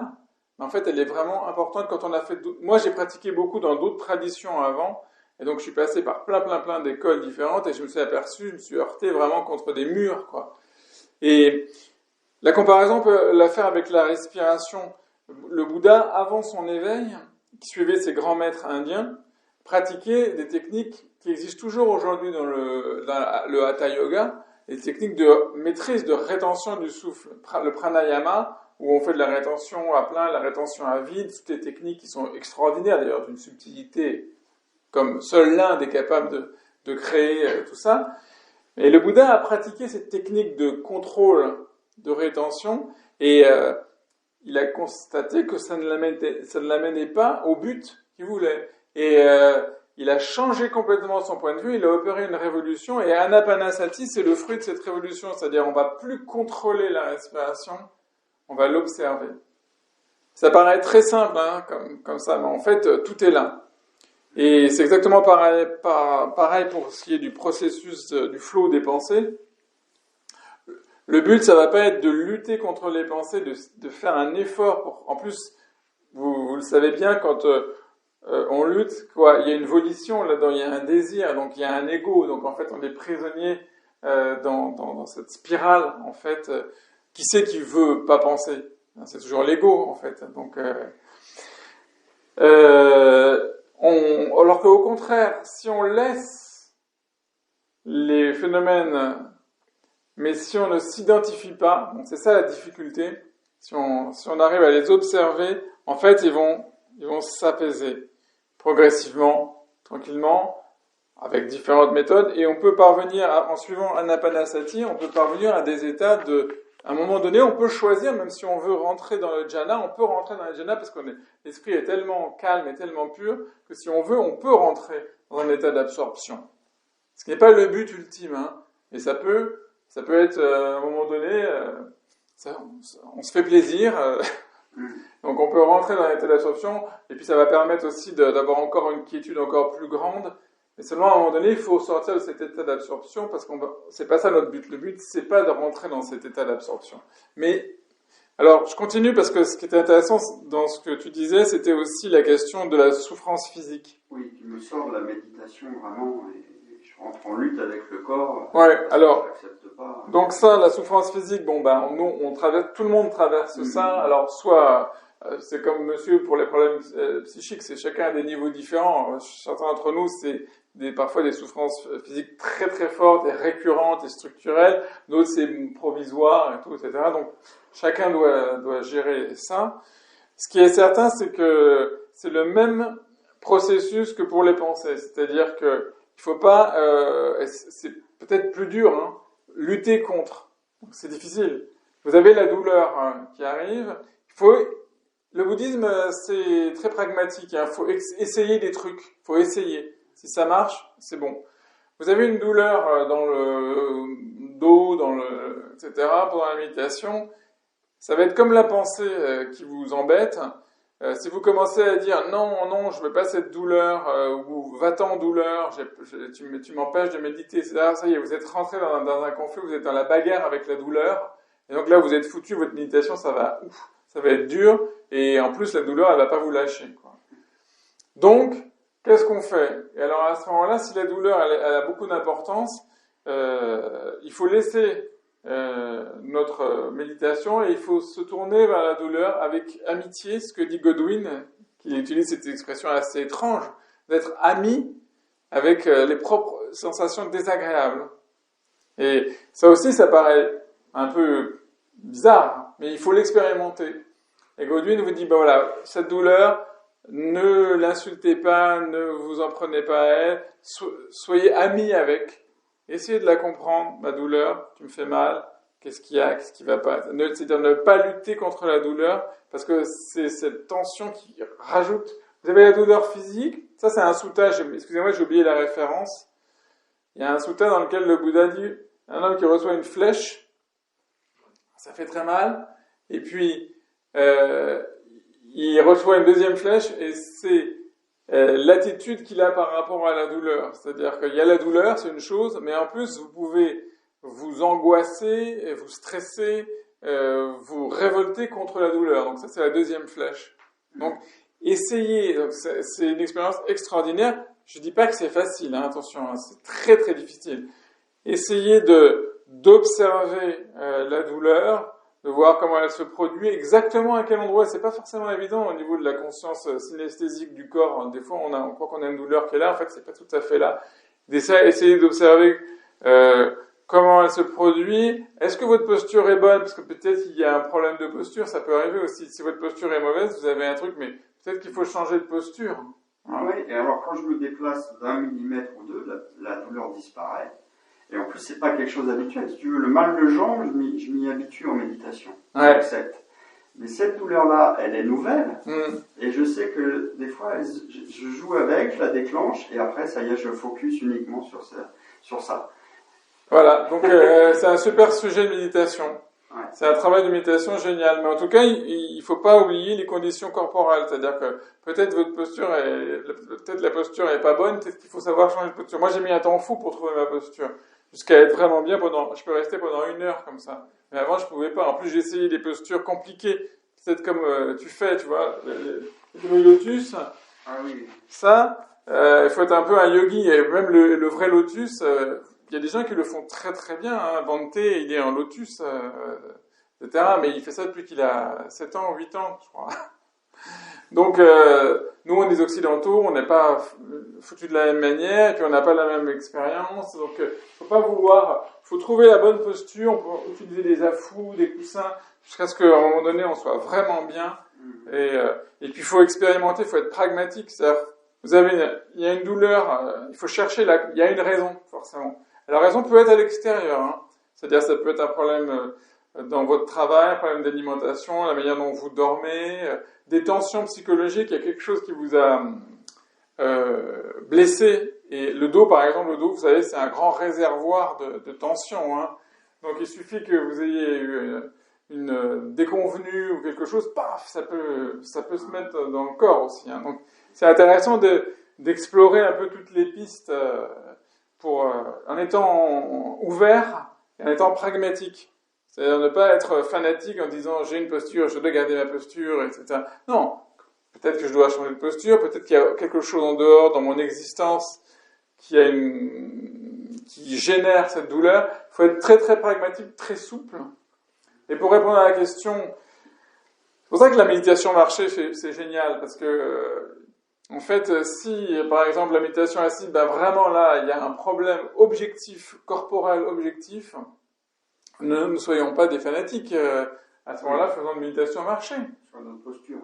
mais en fait, elle est vraiment importante quand on a fait... Moi, j'ai pratiqué beaucoup dans d'autres traditions avant, et donc je suis passé par plein d'écoles différentes, et je me suis heurté vraiment contre des murs, quoi. Et la comparaison, on peut la faire avec la respiration. Le Bouddha, avant son éveil, qui suivait ses grands maîtres indiens, pratiquait des techniques qui existent toujours aujourd'hui dans le Hatha Yoga, des techniques de maîtrise, de rétention du souffle, le pranayama, où on fait de la rétention à plein, la rétention à vide, toutes des techniques qui sont extraordinaires, d'ailleurs, d'une subtilité comme seul l'Inde est capable de créer tout ça. Et le Bouddha a pratiqué cette technique de contrôle, de rétention, et il a constaté que ça ne l'amenait pas au but qu'il voulait. Et il a changé complètement son point de vue, il a opéré une révolution, et Anapanasati, c'est le fruit de cette révolution, c'est-à-dire on va plus contrôler la respiration, on va l'observer. Ça paraît très simple, hein, comme ça, mais en fait, tout est là. Et c'est exactement pareil pour ce qui est du processus du flot des pensées. Le but, ça va pas être de lutter contre les pensées, de faire un effort pour... En plus, vous le savez bien, quand... on lutte, quoi. Il y a une volition là-dedans, il y a un désir, donc il y a un ego, donc en fait on est prisonnier dans cette spirale, en fait. Qui c'est qui veut pas penser? C'est toujours l'ego, en fait. Donc, alors qu'au contraire, si on laisse les phénomènes, mais si on ne s'identifie pas, donc c'est ça la difficulté, si on arrive à les observer, en fait, ils vont s'apaiser progressivement, tranquillement, avec différentes méthodes, et on peut parvenir, en suivant Anapanasati, on peut parvenir à des états à un moment donné, on peut choisir, même si on veut rentrer dans le jhana, on peut rentrer dans le jhana parce que l'esprit est tellement calme et tellement pur que si on veut, on peut rentrer dans un état d'absorption. Ce qui n'est pas le but ultime, hein, mais ça peut être, à un moment donné, on se fait plaisir, donc on peut rentrer dans l'état d'absorption, et puis ça va permettre aussi d'avoir encore une quiétude encore plus grande, mais seulement à un moment donné, il faut sortir de cet état d'absorption, parce que c'est pas ça notre but. Le but, c'est pas de rentrer dans cet état d'absorption. Mais, alors, je continue parce que ce qui était intéressant dans ce que tu disais, c'était aussi la question de la souffrance physique. Oui, tu me sors de la méditation vraiment, et je rentre en lutte avec le corps. Ouais, alors, j'accepte pas. Donc ça, la souffrance physique, bon ben, nous, tout le monde traverse ça. Alors, soit, c'est comme monsieur pour les problèmes psychiques, c'est chacun à des niveaux différents. Certains d'entre nous, c'est parfois des souffrances physiques très très fortes et récurrentes et structurelles. D'autres, c'est provisoire et tout, etc. Donc, chacun doit gérer ça. Ce qui est certain, c'est que c'est le même processus que pour les pensées. C'est-à-dire que il faut pas, c'est peut-être plus dur, hein, lutter contre. C'est difficile. Vous avez la douleur qui arrive. Le bouddhisme, c'est très pragmatique. Il faut essayer des trucs. Il faut essayer. Si ça marche, c'est bon. Vous avez une douleur dans le dos, etc. pendant la méditation. Ça va être comme la pensée qui vous embête. Si vous commencez à dire non, je veux pas cette douleur, ou va-t'en douleur, tu m'empêches de méditer, etc. Ça y est, vous êtes rentré dans un conflit, vous êtes dans la bagarre avec la douleur, et donc là vous êtes foutu, votre méditation ça va être dur, et en plus la douleur elle va pas vous lâcher, quoi. Donc, qu'est-ce qu'on fait? Et alors à ce moment-là, si la douleur elle a beaucoup d'importance, il faut laisser notre méditation et il faut se tourner vers la douleur avec amitié, ce que dit Godwin, qui utilise cette expression assez étrange, d'être ami avec les propres sensations désagréables. Et ça aussi, ça paraît un peu bizarre, mais il faut l'expérimenter. Et Godwin vous dit, ben voilà, cette douleur, ne l'insultez pas, ne vous en prenez pas à elle, soyez amis avec. Essayez de la comprendre, ma douleur, tu me fais mal, qu'est-ce qu'il y a, qu'est-ce qui va pas. C'est-à-dire ne pas lutter contre la douleur, parce que c'est cette tension qui rajoute. Vous avez la douleur physique, ça c'est un sutta, excusez-moi j'ai oublié la référence. Il y a un sutta dans lequel le Bouddha dit, un homme qui reçoit une flèche, ça fait très mal, et puis il reçoit une deuxième flèche, et c'est l'attitude qu'il a par rapport à la douleur. C'est-à-dire qu'il y a la douleur, c'est une chose, mais en plus, vous pouvez vous angoisser, vous stresser, vous révolter contre la douleur. Donc ça, c'est la deuxième flèche. Donc, essayez. Donc, c'est une expérience extraordinaire. Je dis pas que c'est facile, hein, attention, hein, c'est très très difficile. Essayez d'observer la douleur, de voir comment elle se produit, exactement à quel endroit. C'est pas forcément évident au niveau de la conscience synesthésique du corps. Des fois, on croit qu'on a une douleur qui est là. En fait, c'est pas tout à fait là. Essayez d'observer comment elle se produit. Est-ce que votre posture est bonne? Parce que peut-être il y a un problème de posture. Ça peut arriver aussi. Si votre posture est mauvaise, vous avez un truc, mais peut-être qu'il faut changer de posture. Ah oui, et alors quand je me déplace d'1 millimètre ou 2, la douleur disparaît. Et en plus, c'est pas quelque chose d'habituel. Si tu veux, le mal de jambe, je m'y habitue en méditation. Ouais. J'accepte. Mais cette douleur-là, elle est nouvelle. Et je sais que des fois, je joue avec, je la déclenche, et après, ça y est, je focus uniquement sur ça. Voilà, donc c'est un super sujet de méditation. Ouais. C'est un travail de méditation génial. Mais en tout cas, il faut pas oublier les conditions corporelles. C'est-à-dire que peut-être la posture est pas bonne, peut-être qu'il faut savoir changer de posture. Moi, j'ai mis un temps fou pour trouver ma posture. Jusqu'à être vraiment bien je peux rester pendant 1 heure comme ça. Mais avant, je pouvais pas. En plus, j'ai essayé des postures compliquées. Peut-être comme tu fais, tu vois, le lotus. Ah oui. Ça, il faut être un peu un yogi. Et même le vrai lotus, il y a des gens qui le font très très bien. Hein. Bante, il est en lotus, etc. Mais il fait ça depuis qu'il a 7 ans ou 8 ans, je crois. Donc, nous, on est des occidentaux, on n'est pas foutus de la même manière, et puis on n'a pas la même expérience. Donc, faut pas vouloir... faut trouver la bonne posture, on peut utiliser des affous, des coussins. jusqu'à ce qu'à un moment donné, on soit vraiment bien. Et puis, il faut expérimenter, il faut être pragmatique. C'est-à-dire, il y a une douleur, il faut chercher, il y a une raison, forcément. Et la raison peut être à l'extérieur. Hein. C'est-à-dire, ça peut être un problème dans votre travail, un problème d'alimentation, la manière dont vous dormez, des tensions psychologiques, il y a quelque chose qui vous a blessé. Et le dos, par exemple, vous savez, c'est un grand réservoir de tension. Hein. Donc, il suffit que vous ayez eu une déconvenue ou quelque chose, paf, ça peut se mettre dans le corps aussi. Hein. Donc, c'est intéressant d'explorer un peu toutes les pistes en étant ouvert et en étant pragmatique. C'est-à-dire ne pas être fanatique en disant j'ai une posture, je dois garder ma posture, etc. Non, peut-être que je dois changer de posture, peut-être qu'il y a quelque chose en dehors, dans mon existence, qui génère cette douleur. Il faut être très très pragmatique, très souple. Et pour répondre à la question, c'est pour ça que la méditation marchée, c'est génial, parce que en fait, si par exemple la méditation assise, vraiment là, il y a un problème objectif, corporel objectif, ne soyons pas des fanatiques. À ce moment-là, faisons de méditation marchée. Changer de posture.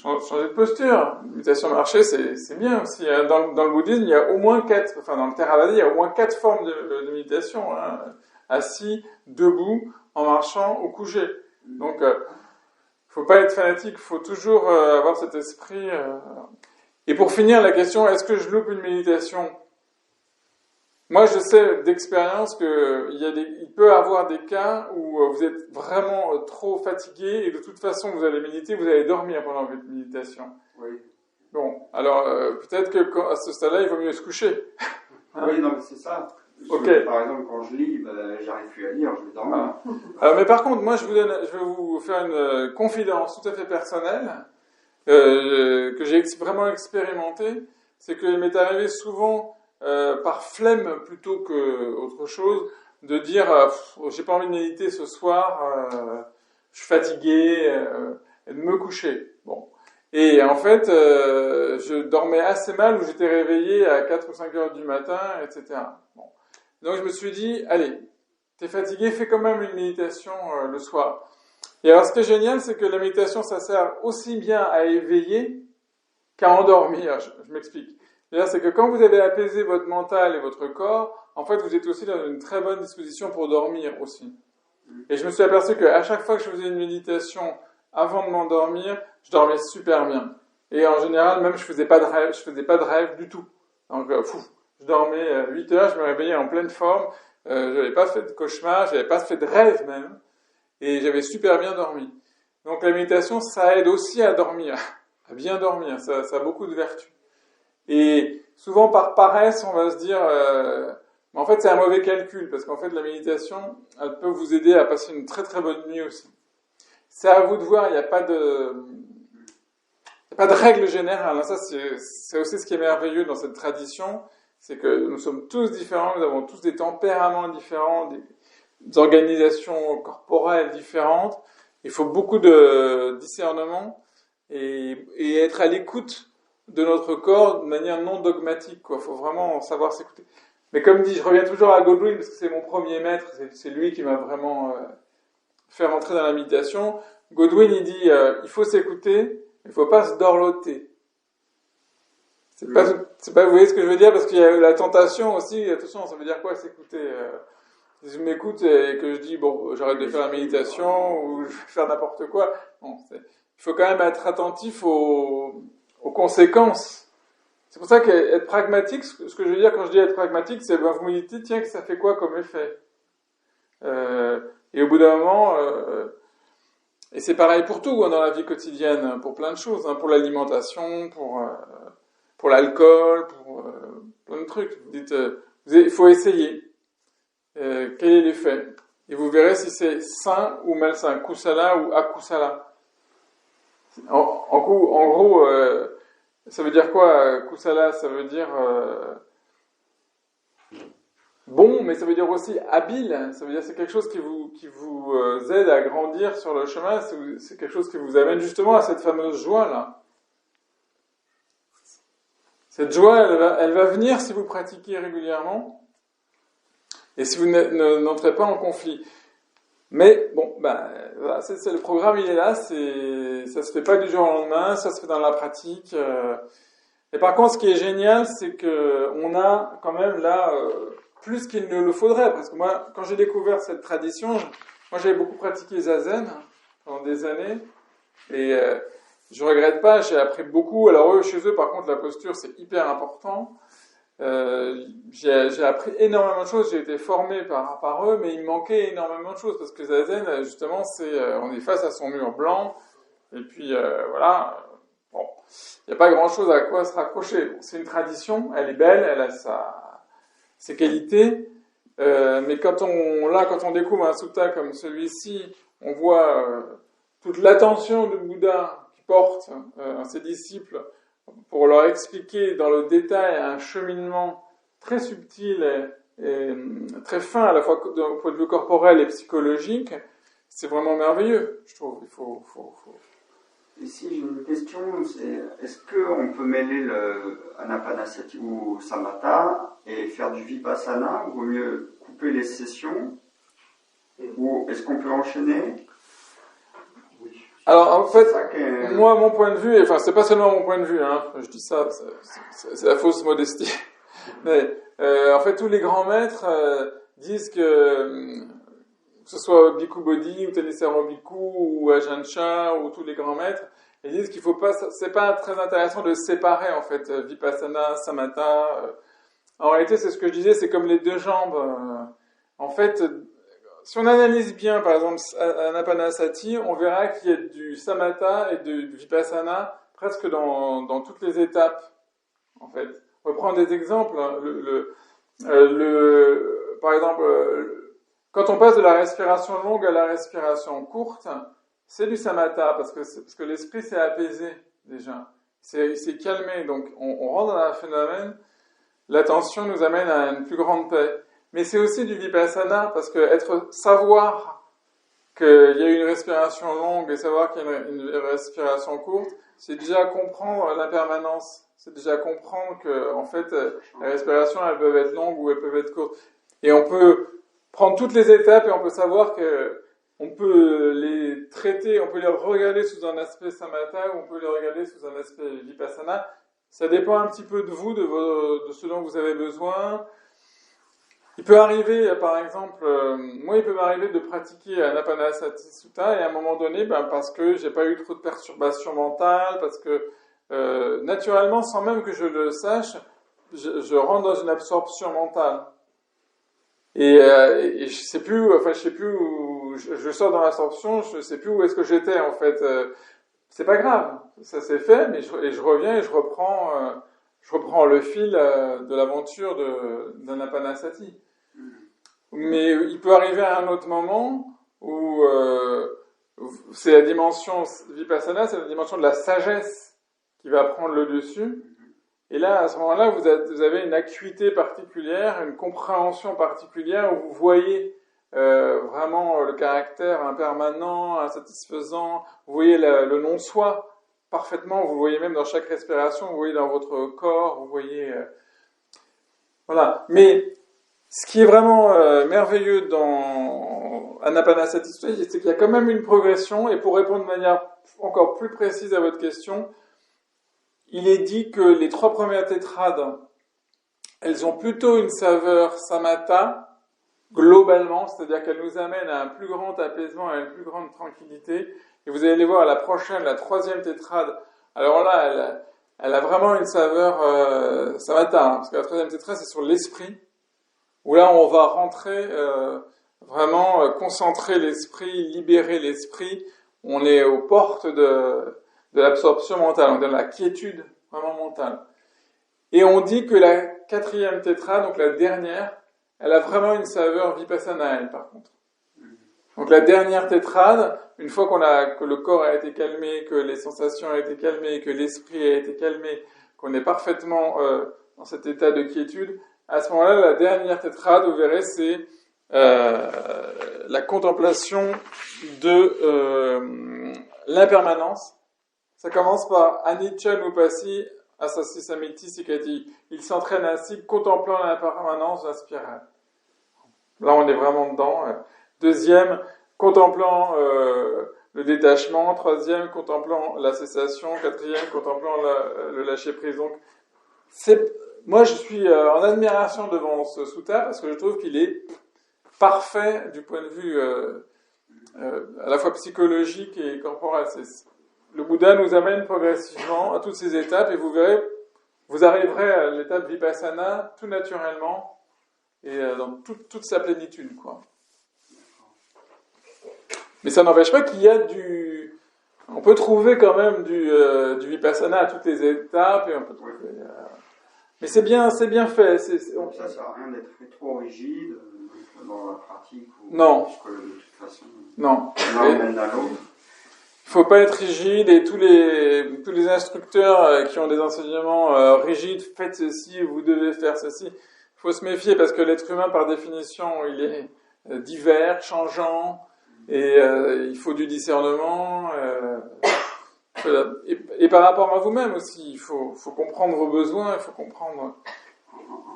Changer de posture. Méditation marchée, c'est bien aussi. Dans le bouddhisme, il y a au moins 4, dans le Theravada, il y a au moins 4 formes de méditation. Hein. Assis, debout, en marchant ou couché. Donc, faut pas être fanatique, faut toujours avoir cet esprit. Et pour finir, la question, est-ce que je loupe une méditation ? Moi, je sais d'expérience qu'il peut y avoir des cas où vous êtes vraiment trop fatigué et de toute façon, vous allez méditer, vous allez dormir pendant votre méditation. Oui. Bon, alors peut-être qu'à ce stade-là, il vaut mieux se coucher. Hein? Oui, non, mais c'est ça. Okay. Par exemple, quand je lis, j'arrive plus à lire, je vais dormir. Alors, mais par contre, moi, je vais vous faire une confidence tout à fait personnelle que j'ai vraiment expérimentée. C'est qu'il m'est arrivé souvent, par flemme plutôt qu'autre chose, de dire j'ai pas envie de méditer ce soir, je suis fatigué, et de me coucher. Bon. Et en fait, je dormais assez mal, où j'étais réveillé à 4 ou 5 heures du matin, etc. Bon. Donc je me suis dit, allez, t'es fatigué, fais quand même une méditation le soir. Et alors ce qui est génial, c'est que la méditation, ça sert aussi bien à éveiller qu'à endormir. Je m'explique. C'est que quand vous avez apaisé votre mental et votre corps, en fait, vous êtes aussi dans une très bonne disposition pour dormir aussi. Et je me suis aperçu qu'à chaque fois que je faisais une méditation avant de m'endormir, je dormais super bien. Et en général, même, je faisais pas de rêve du tout. Donc, je dormais 8 heures, je me réveillais en pleine forme, j'avais pas fait de cauchemar, j'avais pas fait de rêve même, et j'avais super bien dormi. Donc la méditation, ça aide aussi à dormir, à bien dormir, ça a beaucoup de vertus. Et souvent par paresse, on va se dire, mais en fait c'est un mauvais calcul, parce qu'en fait la méditation, elle peut vous aider à passer une très très bonne nuit aussi. C'est à vous de voir, il n'y a pas de règle générale, ça c'est aussi ce qui est merveilleux dans cette tradition, c'est que nous sommes tous différents, nous avons tous des tempéraments différents, des organisations corporelles différentes. Il faut beaucoup de discernement et être à l'écoute de notre corps de manière non dogmatique. Il faut vraiment savoir s'écouter. Mais comme dit, je reviens toujours à Godwin parce que c'est mon premier maître, c'est lui qui m'a vraiment fait rentrer dans la méditation. Godwin, il dit, il faut s'écouter, il ne faut pas se dorloter. C'est pas, vous voyez ce que je veux dire, parce qu'il y a la tentation aussi, attention, ça veut dire quoi s'écouter si je m'écoute et que je dis, bon, j'arrête de faire la méditation, ou je vais faire n'importe quoi, bon, il faut quand même être attentif aux conséquences. C'est pour ça qu'être pragmatique, ce que je veux dire quand je dis être pragmatique, c'est, vous méditez, tiens, que ça fait quoi comme effet et au bout d'un moment, et c'est pareil pour tout, dans la vie quotidienne, pour plein de choses, pour l'alimentation, pour l'alcool, pour plein de trucs. Vous dites, il faut essayer. Quel est l'effet ? Et vous verrez si c'est sain ou malsain, kusala ou akusala. En gros, ça veut dire quoi, kusala ? Ça veut dire bon, mais ça veut dire aussi habile. Ça veut dire c'est quelque chose qui vous aide à grandir sur le chemin. C'est quelque chose qui vous amène justement à cette fameuse joie-là. Cette joie, elle va venir si vous pratiquez régulièrement et si vous n'entrez pas en conflit. Mais bon, voilà, c'est le programme, il est là, ça se fait pas du jour au lendemain, ça se fait dans la pratique. Et par contre, ce qui est génial, c'est que on a quand même là plus qu'il ne le faudrait, parce que moi, quand j'ai découvert cette tradition, moi j'avais beaucoup pratiqué Zazen pendant des années, et je regrette pas, j'ai appris beaucoup. Alors eux, chez eux, par contre, la posture c'est hyper important. J'ai appris énormément de choses, j'ai été formé par eux, mais il me manquait énormément de choses, parce que Zazen, justement, on est face à son mur blanc, et puis voilà, bon, il n'y a pas grand-chose à quoi se raccrocher. Bon, c'est une tradition, elle est belle, elle a ses qualités, mais quand on découvre un sutta comme celui-ci, on voit toute l'attention de Bouddha qui porte à ses disciples pour leur expliquer dans le détail un cheminement très subtil et très fin, à la fois au point de vue corporel et psychologique. C'est vraiment merveilleux, je trouve. Ici, j'ai une question, c'est est-ce qu'on peut mêler le Anapanasati ou Samatha et faire du Vipassana, ou vaut mieux couper les sessions, ou est-ce qu'on peut enchaîner? Alors en fait, moi mon point de vue, enfin c'est pas seulement mon point de vue, hein, je dis ça, c'est la fausse modestie, mais en fait tous les grands maîtres disent que ce soit Bhikkhu Bodhi ou Thanissaro Bhikkhu ou Ajahn Chah ou tous les grands maîtres, ils disent qu'il faut pas, c'est pas très intéressant de séparer en fait Vipassana, Samatha. En réalité c'est ce que je disais, c'est comme les deux jambes. En fait, si on analyse bien, par exemple, Anapanasati, on verra qu'il y a du samatha et du vipassana presque dans toutes les étapes, en fait. On va prendre des exemples. Par exemple, quand on passe de la respiration longue à la respiration courte, c'est du samatha, parce que l'esprit s'est apaisé, déjà. C'est calmé, donc on rentre dans un phénomène, l'attention nous amène à une plus grande paix. Mais c'est aussi du vipassana, parce que savoir qu'il y a une respiration longue et savoir qu'il y a une respiration courte, c'est déjà comprendre l'impermanence. C'est déjà comprendre que, en fait, les respirations, elles peuvent être longues ou elles peuvent être courtes. Et on peut prendre toutes les étapes et on peut savoir que on peut les traiter, on peut les regarder sous un aspect samatha ou on peut les regarder sous un aspect vipassana. Ça dépend un petit peu de vous, de ce dont vous avez besoin. Il peut arriver, par exemple, moi il peut m'arriver de pratiquer Anapanasati Sutta et à un moment donné, parce que j'ai pas eu trop de perturbations mentales, parce que naturellement, sans même que je le sache, je rentre dans une absorption mentale. Et je sais plus où, je sors dans l'absorption, je sais plus où est-ce que j'étais en fait. C'est pas grave, ça s'est fait, mais je reviens et je reprends le fil de l'aventure d'Anapanasati. Mais il peut arriver à un autre moment où c'est la dimension vipassana, c'est la dimension de la sagesse qui va prendre le dessus. Et là, à ce moment-là, vous avez une acuité particulière, une compréhension particulière où vous voyez vraiment le caractère impermanent, insatisfaisant, vous voyez le non-soi parfaitement, vous voyez même dans chaque respiration, vous voyez dans votre corps, vous voyez... Voilà. Mais ce qui est vraiment merveilleux dans Anapanasati Sutta, c'est qu'il y a quand même une progression, et pour répondre de manière encore plus précise à votre question, il est dit que les 3 premières tétrades, elles ont plutôt une saveur samatha, globalement, c'est-à-dire qu'elles nous amènent à un plus grand apaisement, à une plus grande tranquillité. Et vous allez les voir à la prochaine, la 3e tétrade. Alors là, elle a vraiment une saveur samatha, parce que la 3e tétrade, c'est sur l'esprit, où là, on va rentrer, vraiment concentrer l'esprit, libérer l'esprit. On est aux portes de l'absorption mentale, on est dans la quiétude vraiment mentale. Et on dit que la 4e tétrade, donc la dernière, elle a vraiment une saveur vipassana, elle, par contre. Donc la dernière tétrade, une fois que le corps a été calmé, que les sensations ont été calmées, que l'esprit a été calmé, qu'on est parfaitement dans cet état de quiétude, à ce moment-là, la dernière tétrade, vous verrez, c'est la contemplation de l'impermanence. Ça commence par Anicca Nupasi Asasi Samiti Sikati. Il s'entraîne ainsi, contemplant l'impermanence de la spirale. Là, on est vraiment dedans. Deuxième, contemplant le détachement, troisième, contemplant la cessation, quatrième, contemplant le lâcher-prise. Donc, moi, je suis en admiration devant ce sutta parce que je trouve qu'il est parfait du point de vue à la fois psychologique et corporel. Le Bouddha nous amène progressivement à toutes ces étapes et vous verrez, vous arriverez à l'étape vipassana tout naturellement et dans toute sa plénitude, quoi. Mais ça n'empêche pas qu'il y a on peut trouver quand même du vipassana à toutes les étapes et on peut trouver. Mais c'est bien fait. Ça sert à rien d'être trop rigide dans la pratique. Non. Parce que de toute façon. Non. L'un mène à l'autre. Il faut pas être rigide et tous les instructeurs qui ont des enseignements rigides, faites ceci, vous devez faire ceci. Il faut se méfier parce que l'être humain, par définition, il est divers, changeant, et il faut du discernement. Et par rapport à vous-même aussi, il faut comprendre vos besoins, il faut comprendre.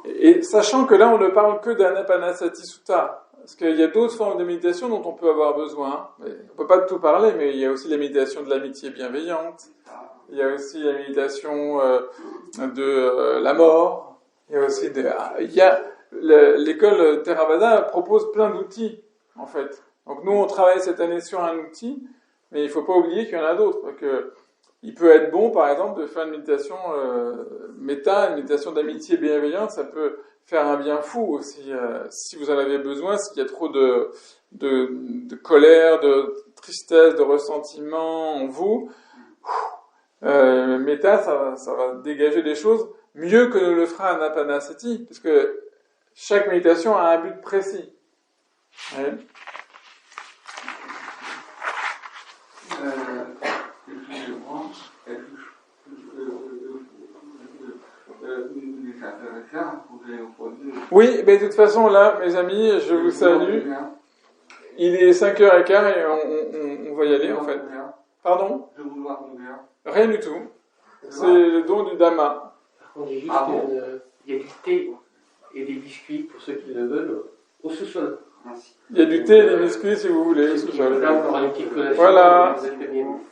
Et sachant que là, on ne parle que d'Anapanasati Sutta. Parce qu'il y a d'autres formes de méditation dont on peut avoir besoin. On ne peut pas de tout parler, mais il y a aussi la méditation de l'amitié bienveillante. Il y a aussi la méditation de la mort. Il y a aussi l'école Theravada propose plein d'outils, en fait. Donc nous, on travaille cette année sur un outil, mais il ne faut pas oublier qu'il y en a d'autres. Il peut être bon, par exemple, de faire une méditation méta, une méditation d'amitié bienveillante. Ça peut faire un bien fou aussi, si vous en avez besoin, s'il y a trop de colère, de tristesse, de ressentiment en vous. Méta, ça va dégager des choses mieux que ne le fera Anapanasati, parce que chaque méditation a un but précis. Ouais. Oui, mais de toute façon, là, mes amis, je vous salue. Il est 5h15 et on va y aller, en fait. Pardon ? Je vous vois combien ? Rien du tout. C'est le don du Dhamma. On dit juste il y a du thé et des biscuits pour ceux qui le veulent au sous-sol. Il y a du thé et des biscuits si vous voulez au sous-sol. Là, on aura une petite collation. Voilà. Vous êtes les bienvenus.